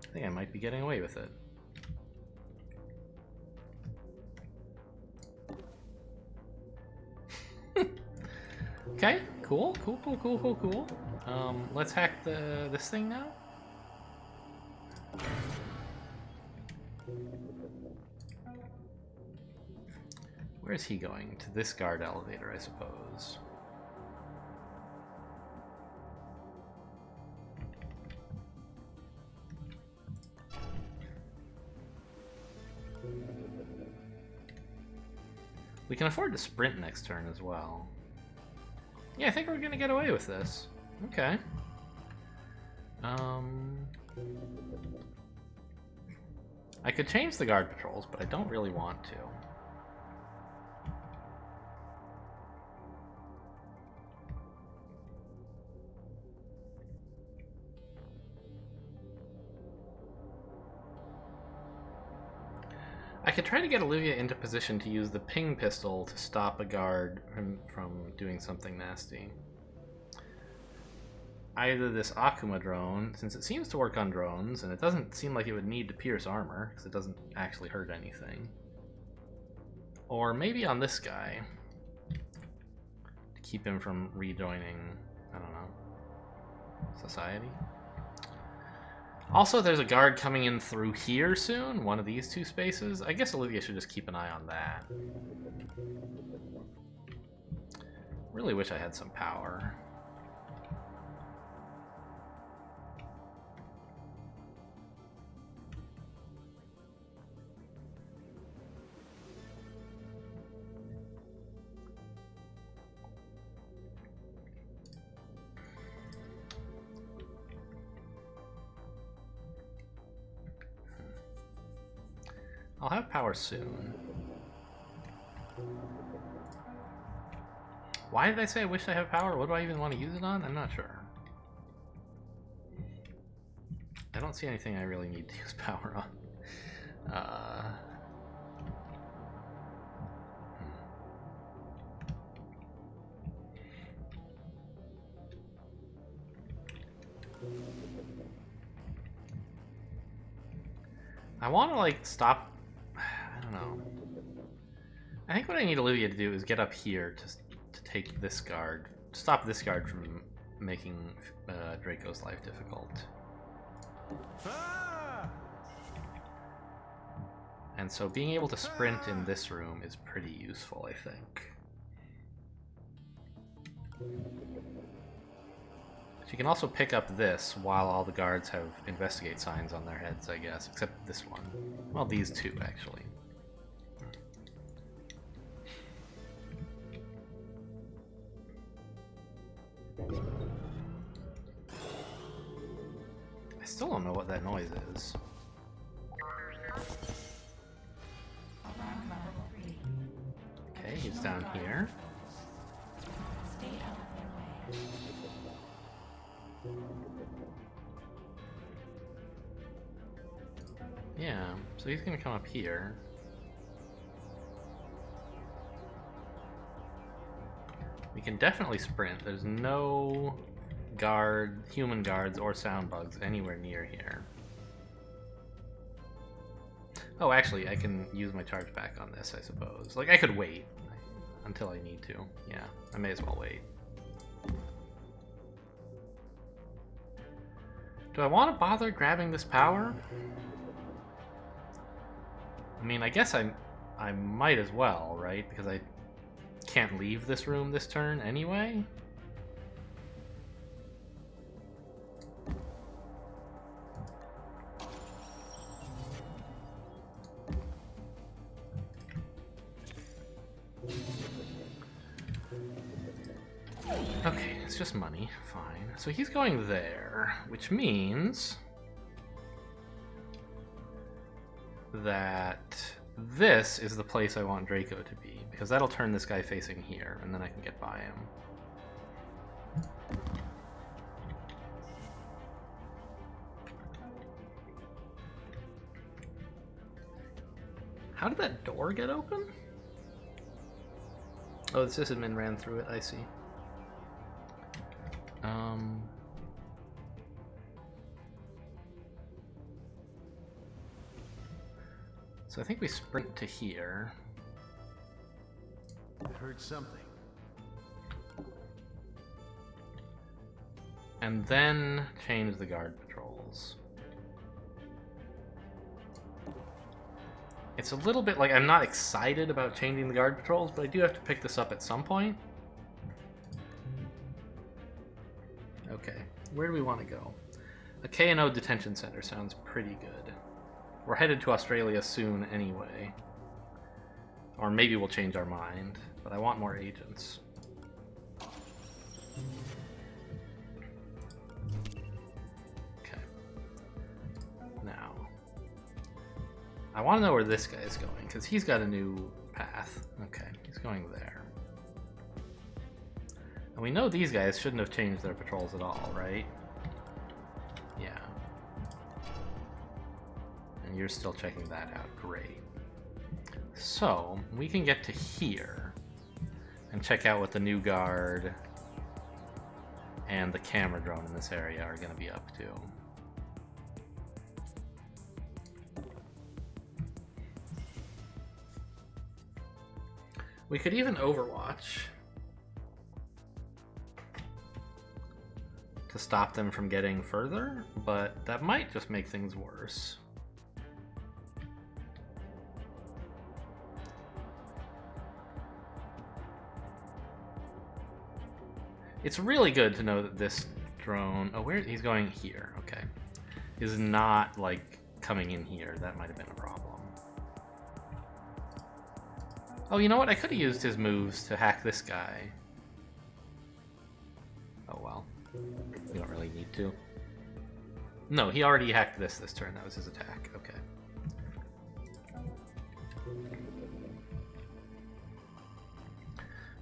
I think I might be getting away with it. Okay, cool. Let's hack this thing now. Where is he going? To this guard elevator, I suppose. We can afford to sprint next turn as well. Yeah, I think we're gonna get away with this. Okay. I could change the guard patrols, but I don't really want to. I could try to get Olivia into position to use the ping pistol to stop a guard from doing something nasty. Either this Akuma drone, since it seems to work on drones, and it doesn't seem like it would need to pierce armor, because it doesn't actually hurt anything. Or maybe on this guy, to keep him from rejoining, I don't know, society. Also, there's a guard coming in through here soon, one of these two spaces. I guess Olivia should just keep an eye on that. Really wish I had some power. I'll have power soon. Why did I say I wish I had power? What do I even want to use it on? I'm not sure. I don't see anything I really need to use power on. I want to, like, stop... I don't know. I think what I need Olivia to do is get up here to take this guard. To stop this guard from making Draco's life difficult. And so being able to sprint in this room is pretty useful, I think. She can also pick up this while all the guards have investigate signs on their heads, I guess, except this one. Well, these two, actually. I still don't know what that noise is. Okay, he's down here. Yeah, so he's gonna come up here. We can definitely sprint. There's no human guards or sound bugs anywhere near here. Oh, actually, I can use my charge back on this, I suppose. Like, I could wait until I need to. Yeah, I may as well wait. Do I want to bother grabbing this power? I mean, I guess I might as well, right? Because I can't leave this room this turn anyway. Okay, it's just money. Fine. So he's going there, which means that this is the place I want Draco to be, because that'll turn this guy facing here, and then I can get by him. How did that door get open? Oh, the sysadmin ran through it, I see. So I think we sprint to here. I heard something. And then change the guard patrols. It's a little bit like I'm not excited about changing the guard patrols, but I do have to pick this up at some point. Okay, where do we want to go? A K&O detention center sounds pretty good. We're headed to Australia soon anyway. Or maybe we'll change our mind, but I want more agents. Okay. Now, I want to know where this guy is going, because he's got a new path. Okay, he's going there. And we know these guys shouldn't have changed their patrols at all, right? Yeah. And you're still checking that out. Great. So, we can get to here and check out what the new guard and the camera drone in this area are going to be up to. We could even Overwatch to stop them from getting further, but that might just make things worse. It's really good to know that this drone, oh, where he's going here, okay, is not like coming in here. That might have been a problem. Oh, you know what? I could have used his moves to hack this guy. Oh well. We don't really need to. No, he already hacked this turn. That was his attack. Okay.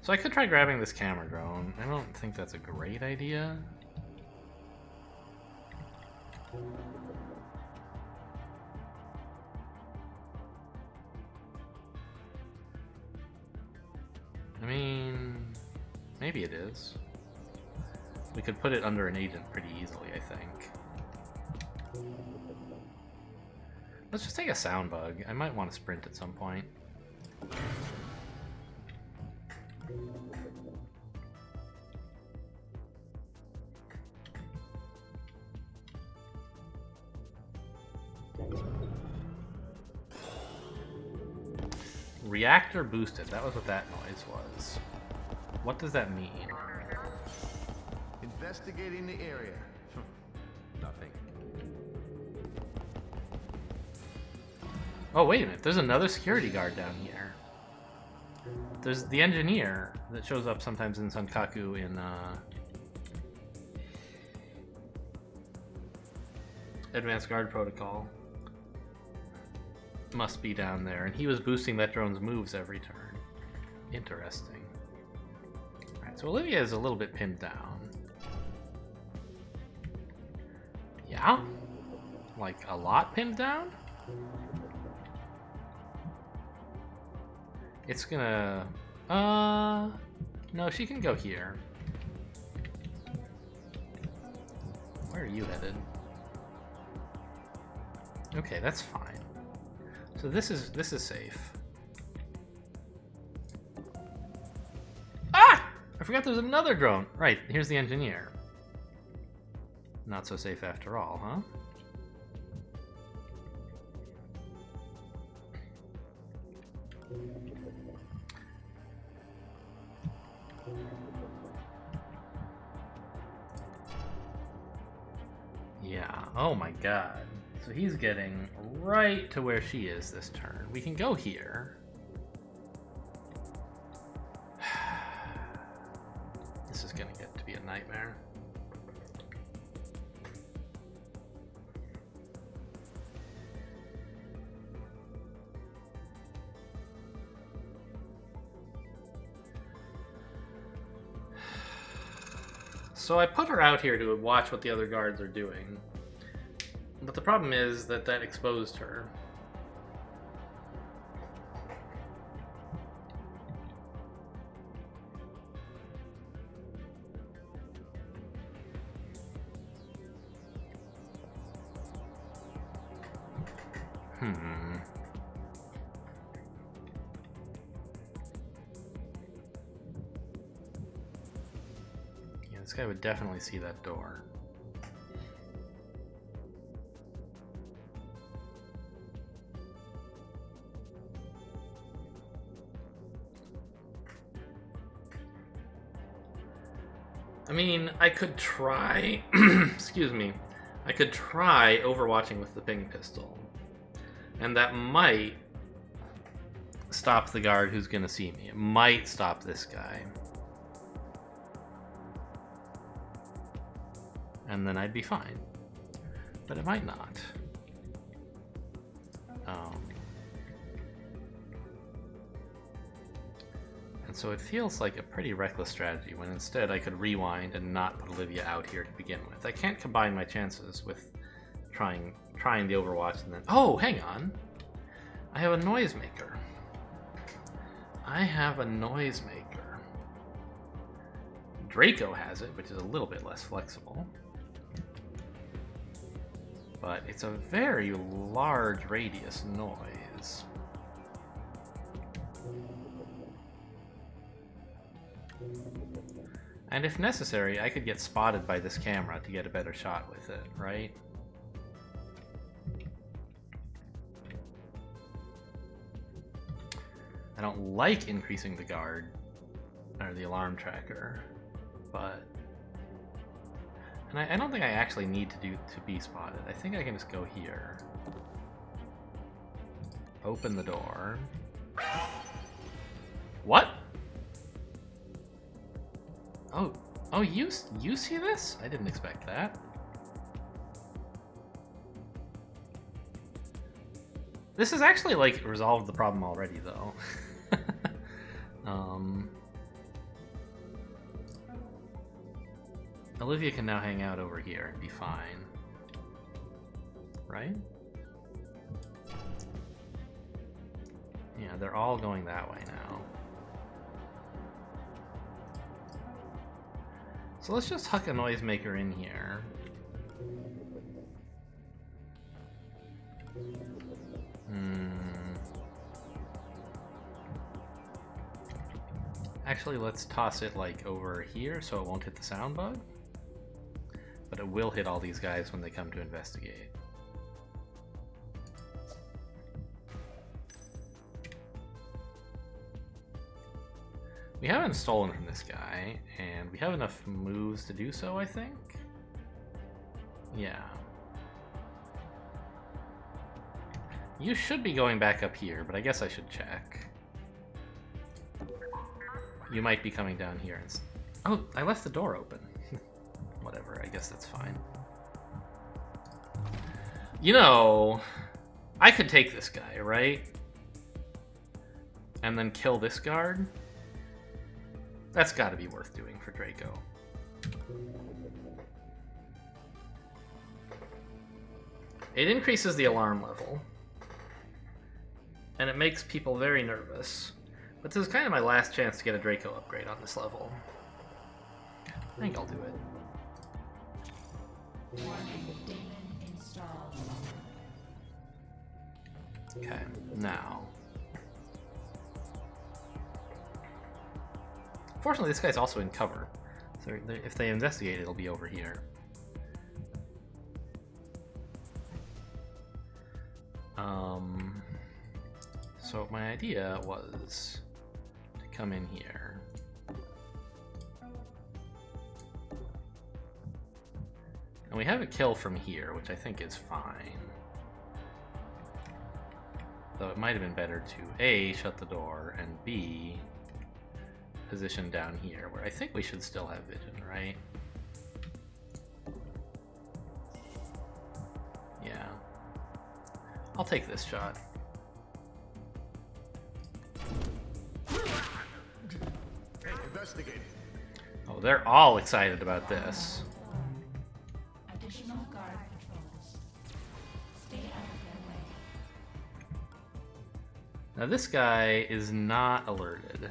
So I could try grabbing this camera drone. I don't think that's a great idea. I mean, maybe it is. We could put it under an agent pretty easily, I think. Let's just take a sound bug. I might want to sprint at some point. Reactor boosted. That was what that noise was. What does that mean? Investigating the area. Nothing. Oh, wait a minute. There's another security guard down here. There's the engineer that shows up sometimes in Sankaku in Advanced Guard Protocol. Must be down there, and he was boosting that drone's moves every turn. Interesting. Alright, so Olivia is a little bit pinned down. Yeah? Like, a lot pinned down? It's gonna... no, she can go here. Where are you headed? Okay, that's fine. So this is safe. Ah! I forgot there's another drone. Right, here's the engineer. Not so safe after all, huh? Yeah, oh my god. So he's getting right to where she is this turn. We can go here. This is gonna get to be a nightmare. So I put her out here to watch what the other guards are doing. But the problem is that that exposed her. Yeah, this guy would definitely see that door. I mean, I could try... excuse me. I could try overwatching with the ping pistol. And that might stop the guard who's gonna see me. It might stop this guy. And then I'd be fine. But it might not. And so it feels like a pretty reckless strategy when instead I could rewind and not put Olivia out here to begin with. I can't combine my chances with trying the Overwatch and then... Oh, hang on! I have a noisemaker. Draco has it, which is a little bit less flexible. But it's a very large radius noise. And if necessary, I could get spotted by this camera to get a better shot with it, right? I don't like increasing the guard, or the alarm tracker, but... And I don't think I actually need to be spotted. I think I can just go here. Open the door. What? Oh, you see this? I didn't expect that. This has actually, like, resolved the problem already, though. Olivia can now hang out over here and be fine. Right? Yeah, they're all going that way now. So let's just huck a noisemaker in here. Actually, let's toss it like over here so it won't hit the sound bug. But it will hit all these guys when they come to investigate. We haven't stolen from this guy, and we have enough moves to do so, I think? Yeah. You should be going back up here, but I guess I should check. You might be coming down here. Oh, I left the door open. Whatever, I guess that's fine. You know, I could take this guy, right? And then kill this guard? That's gotta be worth doing for Draco. It increases the alarm level. And it makes people very nervous. But this is kind of my last chance to get a Draco upgrade on this level. I think I'll do it. Okay, now. Fortunately, this guy's also in cover. So if they investigate, it'll be over here. So my idea was to come in here. And we have a kill from here, which I think is fine. Though it might have been better to A, shut the door, and B, position down here, where I think we should still have vision, right? Yeah. I'll take this shot. Hey, investigate. Oh, they're all excited about this. Additional guard patrols. Stay out of their way. Now this guy is not alerted.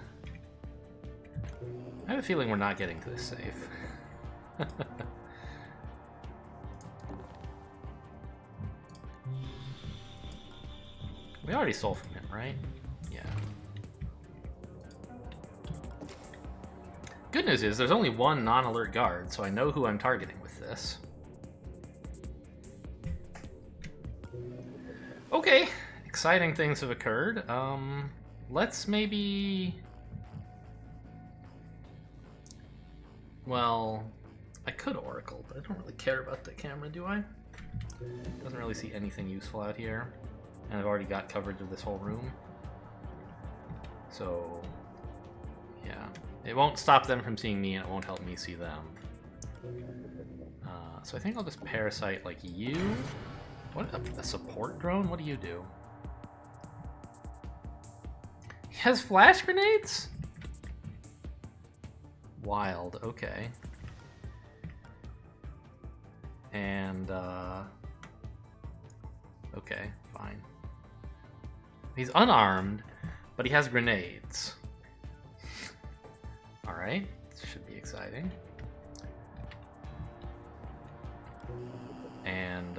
I have a feeling we're not getting to this safe. We already stole from him, right? Yeah. Good news is there's only one non-alert guard, so I know who I'm targeting with this. Okay, exciting things have occurred. Let's maybe... Well, I could Oracle, but I don't really care about the camera, do I? Doesn't really see anything useful out here. And I've already got coverage of this whole room. So, yeah. It won't stop them from seeing me, and it won't help me see them. So I think I'll just parasite like you. What, a support drone? What do you do? He has flash grenades? Wild, okay. And, okay, fine. He's unarmed, but he has grenades. Alright, this should be exciting. And,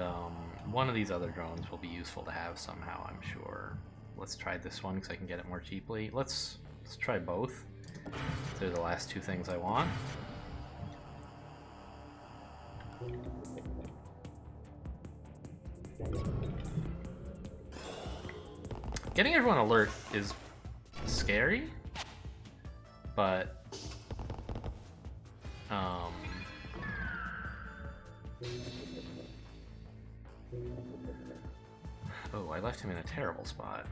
one of these other drones will be useful to have somehow, I'm sure. Let's try this one, because I can get it more cheaply. Let's try both. They're the last two things I want. Getting everyone alert is scary, but oh, I left him in a terrible spot.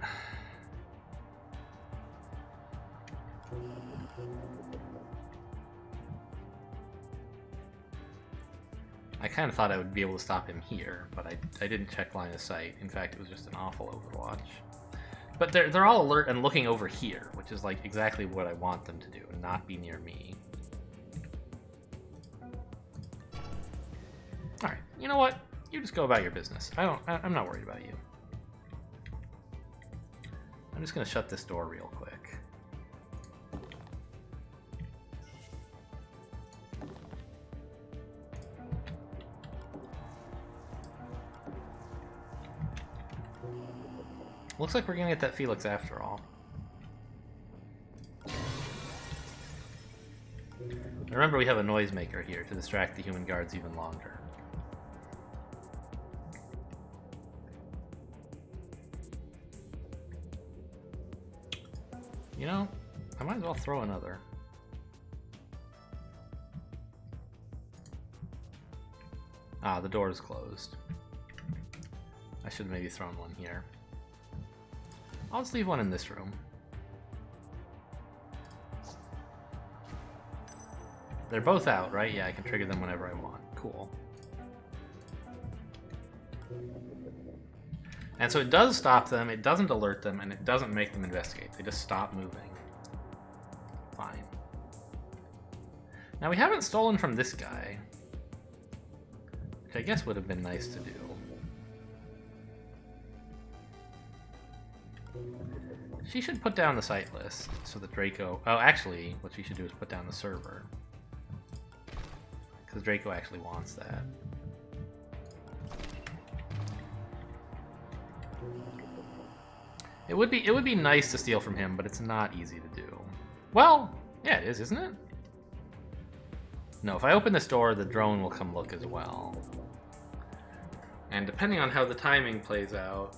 I kind of thought I would be able to stop him here, but I didn't check line of sight. In fact, it was just an awful Overwatch. But they're all alert and looking over here, which is like exactly what I want them to do, and not be near me. All right, you know what? You just go about your business. I'm not worried about you. I'm just gonna shut this door real quick. Looks like we're gonna get that Felix after all. Remember, we have a noisemaker here to distract the human guards even longer. You know, I might as well throw another. Ah, the door is closed. I should have maybe thrown one here. I'll just leave one in this room. They're both out, right? Yeah, I can trigger them whenever I want. Cool. And so it does stop them, it doesn't alert them, and it doesn't make them investigate. They just stop moving. Fine. Now we haven't stolen from this guy, which I guess would have been nice to do. She should put down the site list so that Draco... Oh, actually, what she should do is put down the server. Because Draco actually wants that. It would be nice to steal from him, but it's not easy to do. Well, yeah, it is, isn't it? No, if I open this door, the drone will come look as well. And depending on how the timing plays out,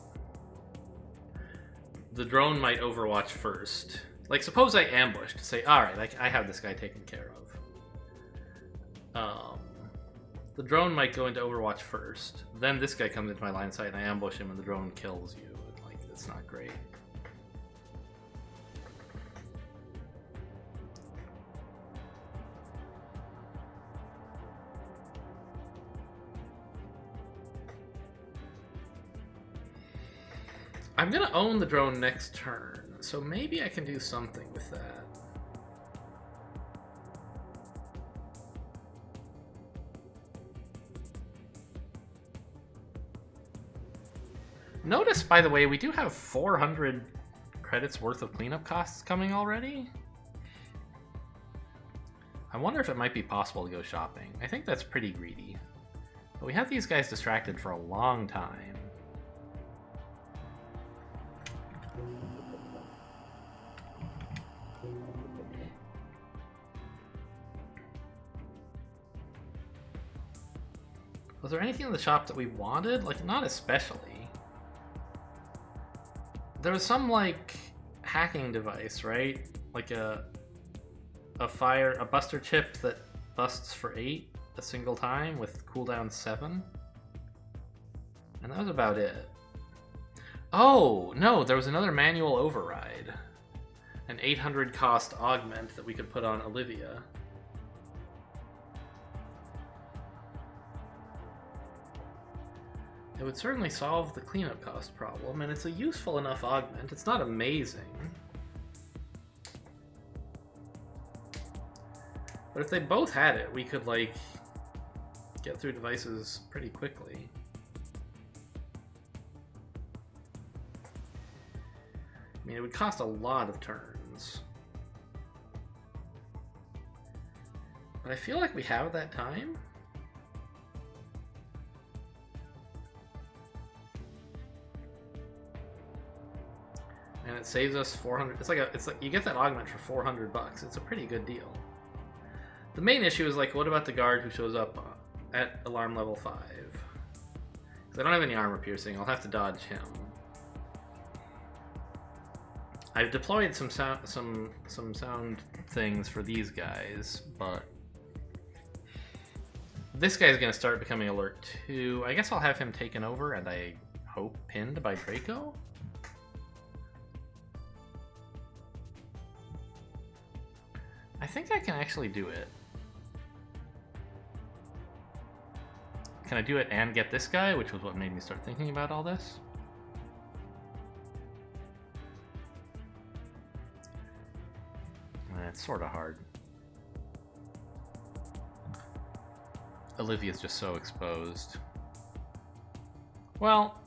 the drone might overwatch first. Like, suppose I ambush to say, alright, like, I have this guy taken care of. The drone might go into overwatch first. Then this guy comes into my line of sight and I ambush him and the drone kills you. Like, it's not great. I'm gonna own the drone next turn, so maybe I can do something with that. Notice, by the way, we do have 400 credits worth of cleanup costs coming already. I wonder if it might be possible to go shopping. I think that's pretty greedy. But we have these guys distracted for a long time. Was there anything in the shop that we wanted? Like, not especially. There was some, like, hacking device, right? Like a buster chip that busts for 8 a single time with cooldown 7. And that was about it. Oh, no, there was another manual override. An 800 cost augment that we could put on Olivia. It would certainly solve the cleanup cost problem, and it's a useful enough augment. It's not amazing. But if they both had it, we could, like, get through devices pretty quickly. I mean, it would cost a lot of turns. But I feel like we have that time. And it saves us 400. It's like you get that augment for 400 bucks. It's a pretty good deal. The main issue is, like, what about the guard who shows up at alarm level 5? Because I don't have any armor piercing. I'll have to dodge him. I've deployed some sound things for these guys, but this guy's gonna start becoming alert too. I guess I'll have him taken over and I hope pinned by Draco. I think I can actually do it. Can I do it and get this guy, which was what made me start thinking about all this? It's sort of hard. Olivia's just so exposed. Well,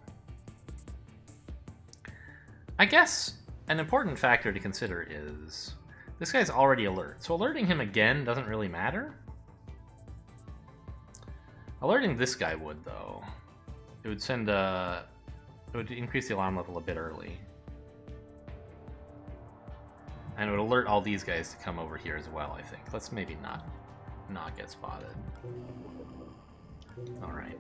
I guess an important factor to consider is this guy's already alert, so alerting him again doesn't really matter. Alerting this guy would, though. It would send it would increase the alarm level a bit early. And it would alert all these guys to come over here as well, I think. Let's maybe not get spotted. Alright.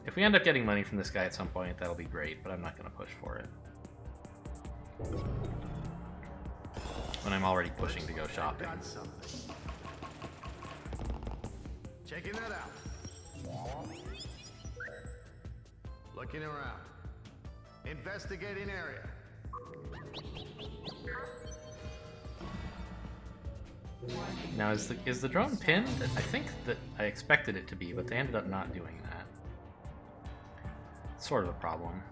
If we end up getting money from this guy at some point, that'll be great, but I'm not going to push for it. When I'm already pushing to go shopping. Got something. Checking that out. Looking around. Investigating area. Now, is the drone pinned? I think that I expected it to be, but they ended up not doing that. It's sort of a problem.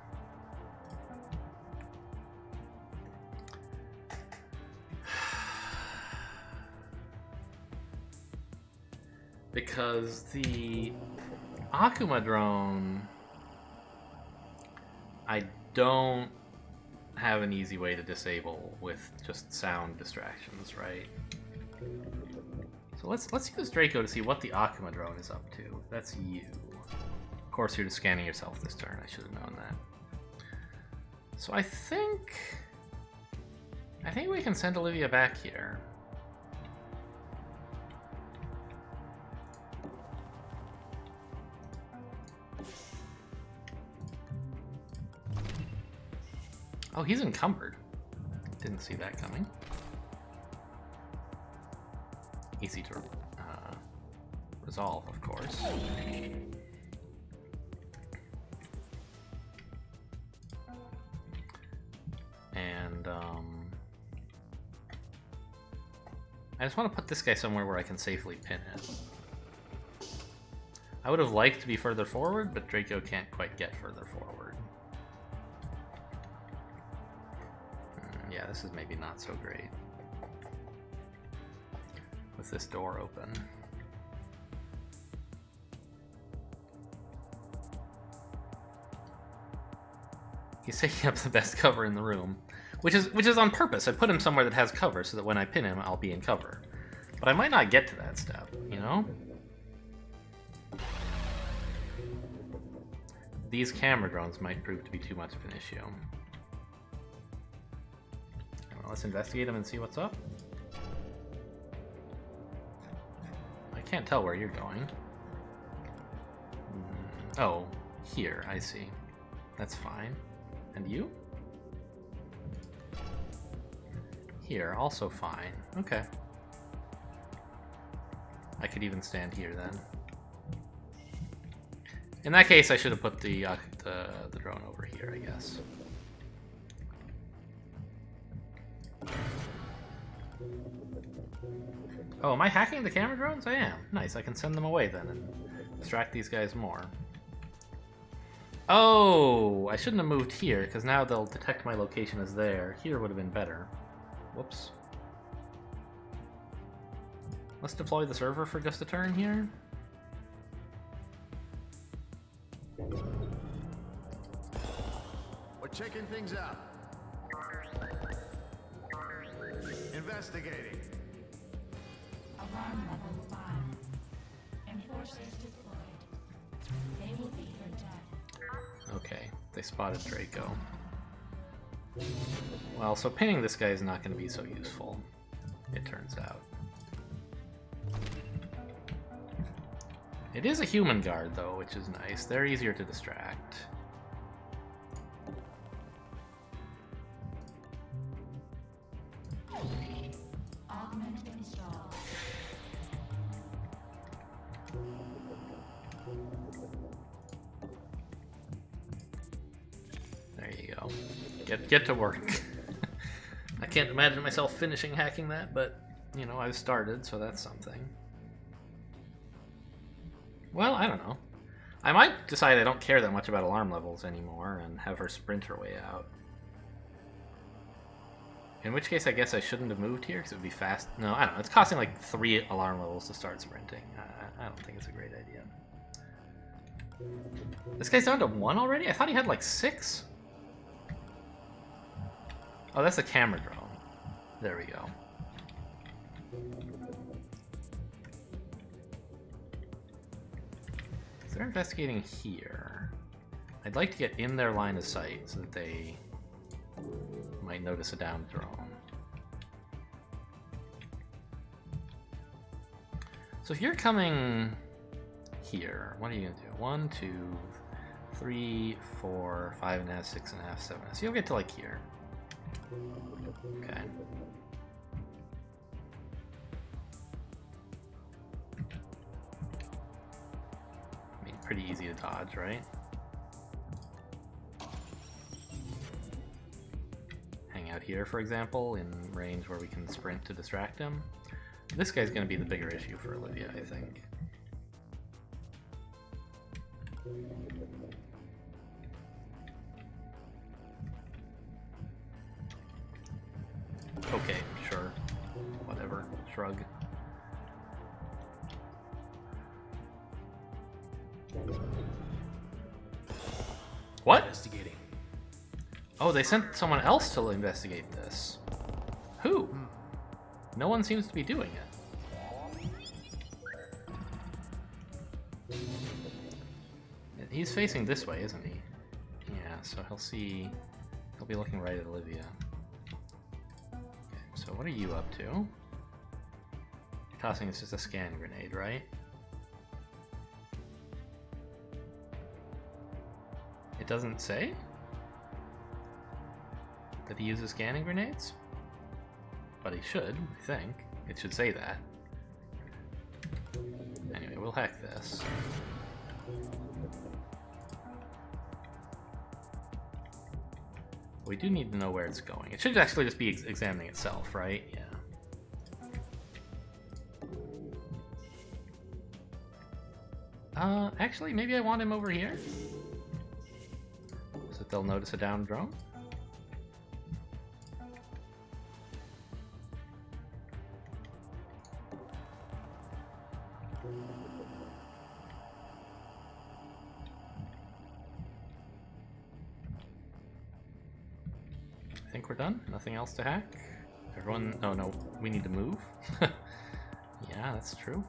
Because the Akuma drone, I don't have an easy way to disable with just sound distractions, right? So let's use Draco to see what the Akuma drone is up to. That's you. Of course, you're just scanning yourself this turn. I should have known that. So I think we can send Olivia back here. Oh, he's encumbered. Didn't see that coming. Easy to resolve, of course. And I just want to put this guy somewhere where I can safely pin it. I would have liked to be further forward, but Draco can't quite get further forward. Yeah, this is maybe not so great. With this door open. He's taking up the best cover in the room, which is on purpose. I put him somewhere that has cover so that when I pin him, I'll be in cover. But I might not get to that step, you know? These camera drones might prove to be too much of an issue. Well, let's investigate them and see what's up. I can't tell where you're going. Oh, here, I see. That's fine. And you? Here, also fine. Okay. I could even stand here then. In that case, I should have put the drone over here, I guess. Oh, am I hacking the camera drones? I am. Nice, I can send them away then and distract these guys more. Oh, I shouldn't have moved here, because now they'll detect my location as there. Here would have been better. Whoops. Let's deploy the server for just a turn here. We're checking things out. Investigating. Alarm level 5. Enforcers deployed. They will be your death. Okay, they spotted Draco. Well, so pinning this guy is not going to be so useful, it turns out. It is a human guard, though, which is nice. They're easier to distract. Augment installed. There you go. Get to work. I can't imagine myself finishing hacking that, but, you know, I've started, so that's something. Well, I don't know. I might decide I don't care that much about alarm levels anymore and have her sprint her way out. In which case, I guess I shouldn't have moved here because it would be fast. No, I don't know. It's costing like 3 alarm levels to start sprinting. I don't think it's a great idea. This guy's down to 1 already? I thought he had like 6. Oh, that's a camera drone. There we go. So they're investigating here. I'd like to get in their line of sight so that they might notice a downed drone. So if you're coming here, what are you gonna do? 1, 2, 3, 4, 5.5, 6.5, 7. So you'll get to like here. Okay. I mean, pretty easy to dodge, right? Hang out here, for example, in range where we can sprint to distract him. This guy's going to be the bigger issue for Olivia, I think. Okay, sure. Whatever. Shrug. What? Investigating. Oh, they sent someone else to investigate this. Who? No one seems to be doing it. He's facing this way, isn't he? Yeah, so he'll be looking right at Olivia. So what are you up to? You're tossing us just a scan grenade, right? It doesn't say that he uses scanning grenades? But he should, I think. It should say that. Anyway, we'll hack this. We do need to know where it's going. It should actually just be examining itself, right? Yeah. Actually, maybe I want him over here? So that they'll notice a downed drone? think we're done. Nothing else to hack. Everyone... Oh, no. We need to move. Yeah, that's true.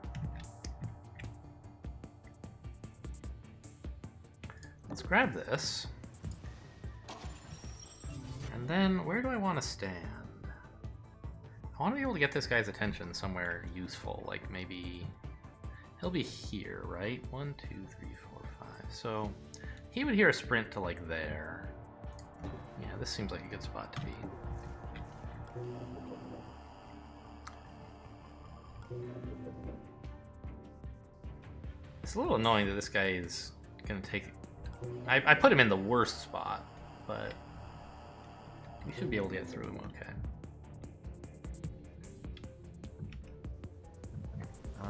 Let's grab this. And then, where do I want to stand? I want to be able to get this guy's attention somewhere useful, like maybe... He'll be here, right? 1, 2, 3, 4, 5. So, he would hear a sprint to, like, there. Yeah, this seems like a good spot to be. It's a little annoying that this guy is gonna take... I put him in the worst spot, but we should be able to get through him okay.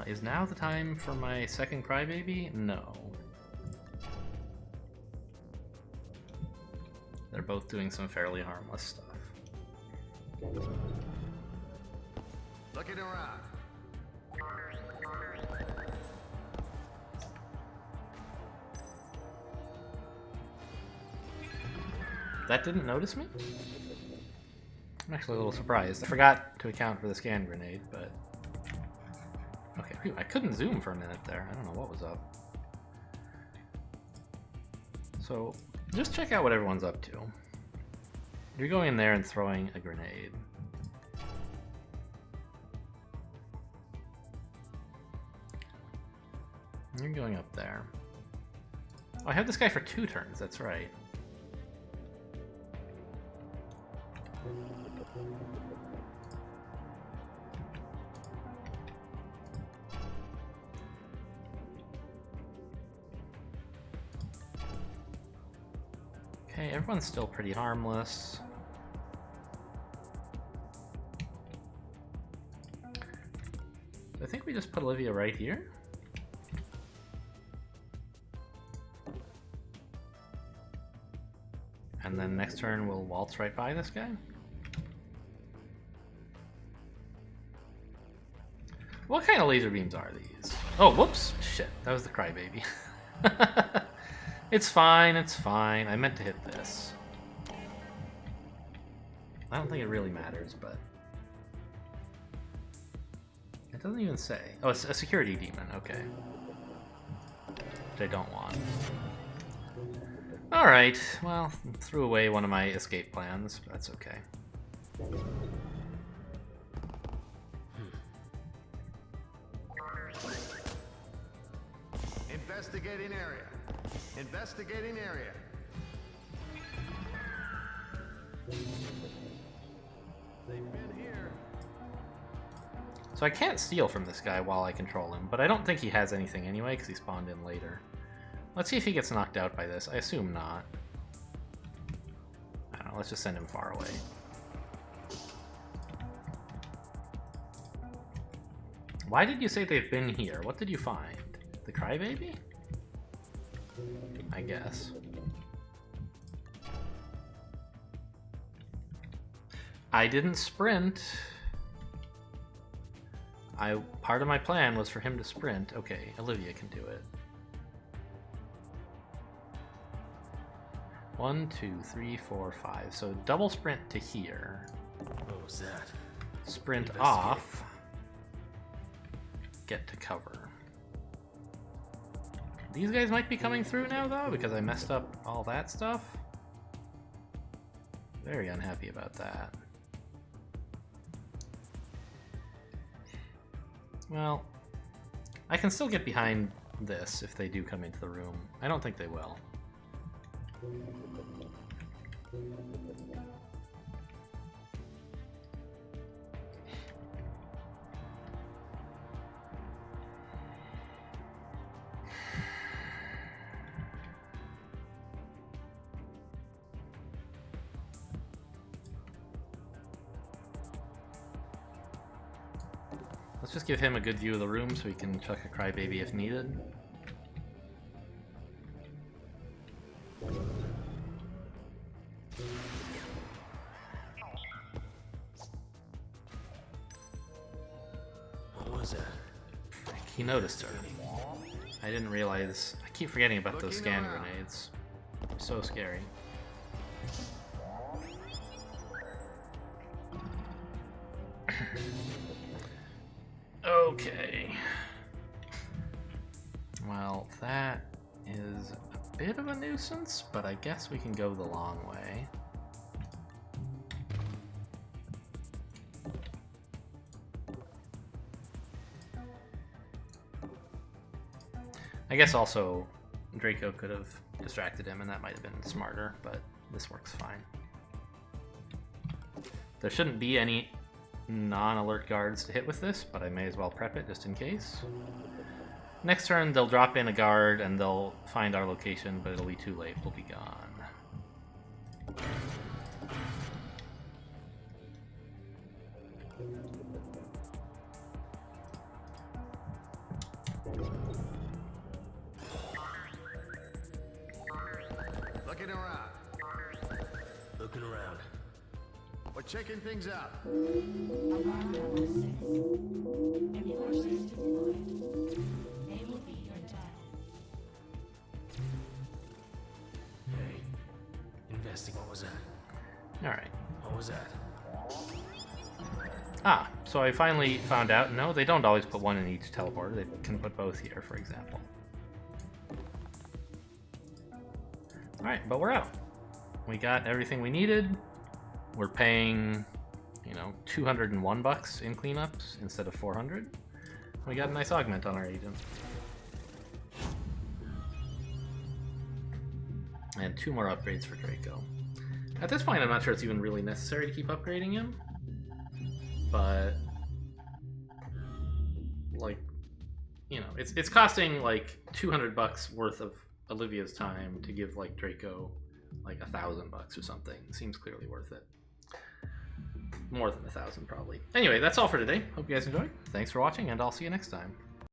Is now the time for my second crybaby? No. They're both doing some fairly harmless stuff. Looking around. That didn't notice me? I'm actually a little surprised. I forgot to account for the scan grenade, but... Okay, phew, I couldn't zoom for a minute there. I don't know what was up. So, just check out what everyone's up to. You're going in there and throwing a grenade. You're going up there. Oh, I have this guy for 2 turns, that's right. Okay, everyone's still pretty harmless. I think we just put Olivia right here. And then next turn we'll waltz right by this guy. What kind of laser beams are these? Oh, whoops! Shit, that was the crybaby. It's fine, it's fine. I meant to hit this. I don't think it really matters, but... It doesn't even say. Oh, it's a security demon, okay. Which I don't want. Alright, well, threw away one of my escape plans, but that's okay. Investigating area. Investigating area. They've been here. So I can't steal from this guy while I control him, but I don't think he has anything anyway, because he spawned in later. Let's see if he gets knocked out by this. I assume not. I don't know, let's just send him far away. Why did you say they've been here? What did you find? The crybaby? I guess. I didn't sprint. Part of my plan was for him to sprint. Okay, Olivia can do it. 1, 2, 3, 4, 5. So double sprint to here. What was that? Sprint off. Get to cover. These guys might be coming through now, though, because I messed up all that stuff. Very unhappy about that. Well, I can still get behind this if they do come into the room. I don't think they will. Let's just give him a good view of the room so he can chuck a crybaby if needed. What was that? Frick, he noticed her. I didn't realize. I keep forgetting about those scan grenades. They're so scary. Okay. Well, that is a bit of a nuisance, but I guess we can go the long way. I guess also Draco could have distracted him, and that might have been smarter, but this works fine. There shouldn't be any non-alert guards to hit with this, but I may as well prep it just in case. Next turn, they'll drop in a guard, and they'll find our location, but it'll be too late. We'll be gone. Looking around. Looking around. We're checking things out. Alarm level 6. Enforcers deployed. They will be your death. Hey, investing. What was that? Alright. What was that? Ah, so I finally found out, no, they don't always put one in each teleporter. They can put both here, for example. Alright, but we're out. We got everything we needed. We're paying, you know, $201 in cleanups instead of 400. We got a nice augment on our agent. And 2 more upgrades for Draco. At this point, I'm not sure it's even really necessary to keep upgrading him. But, like, you know, it's costing like $200 worth of Olivia's time to give like Draco like $1,000 or something. Seems clearly worth it. More than 1,000 probably. Anyway, that's all for today. Hope you guys enjoyed. Thanks for watching, and I'll see you next time.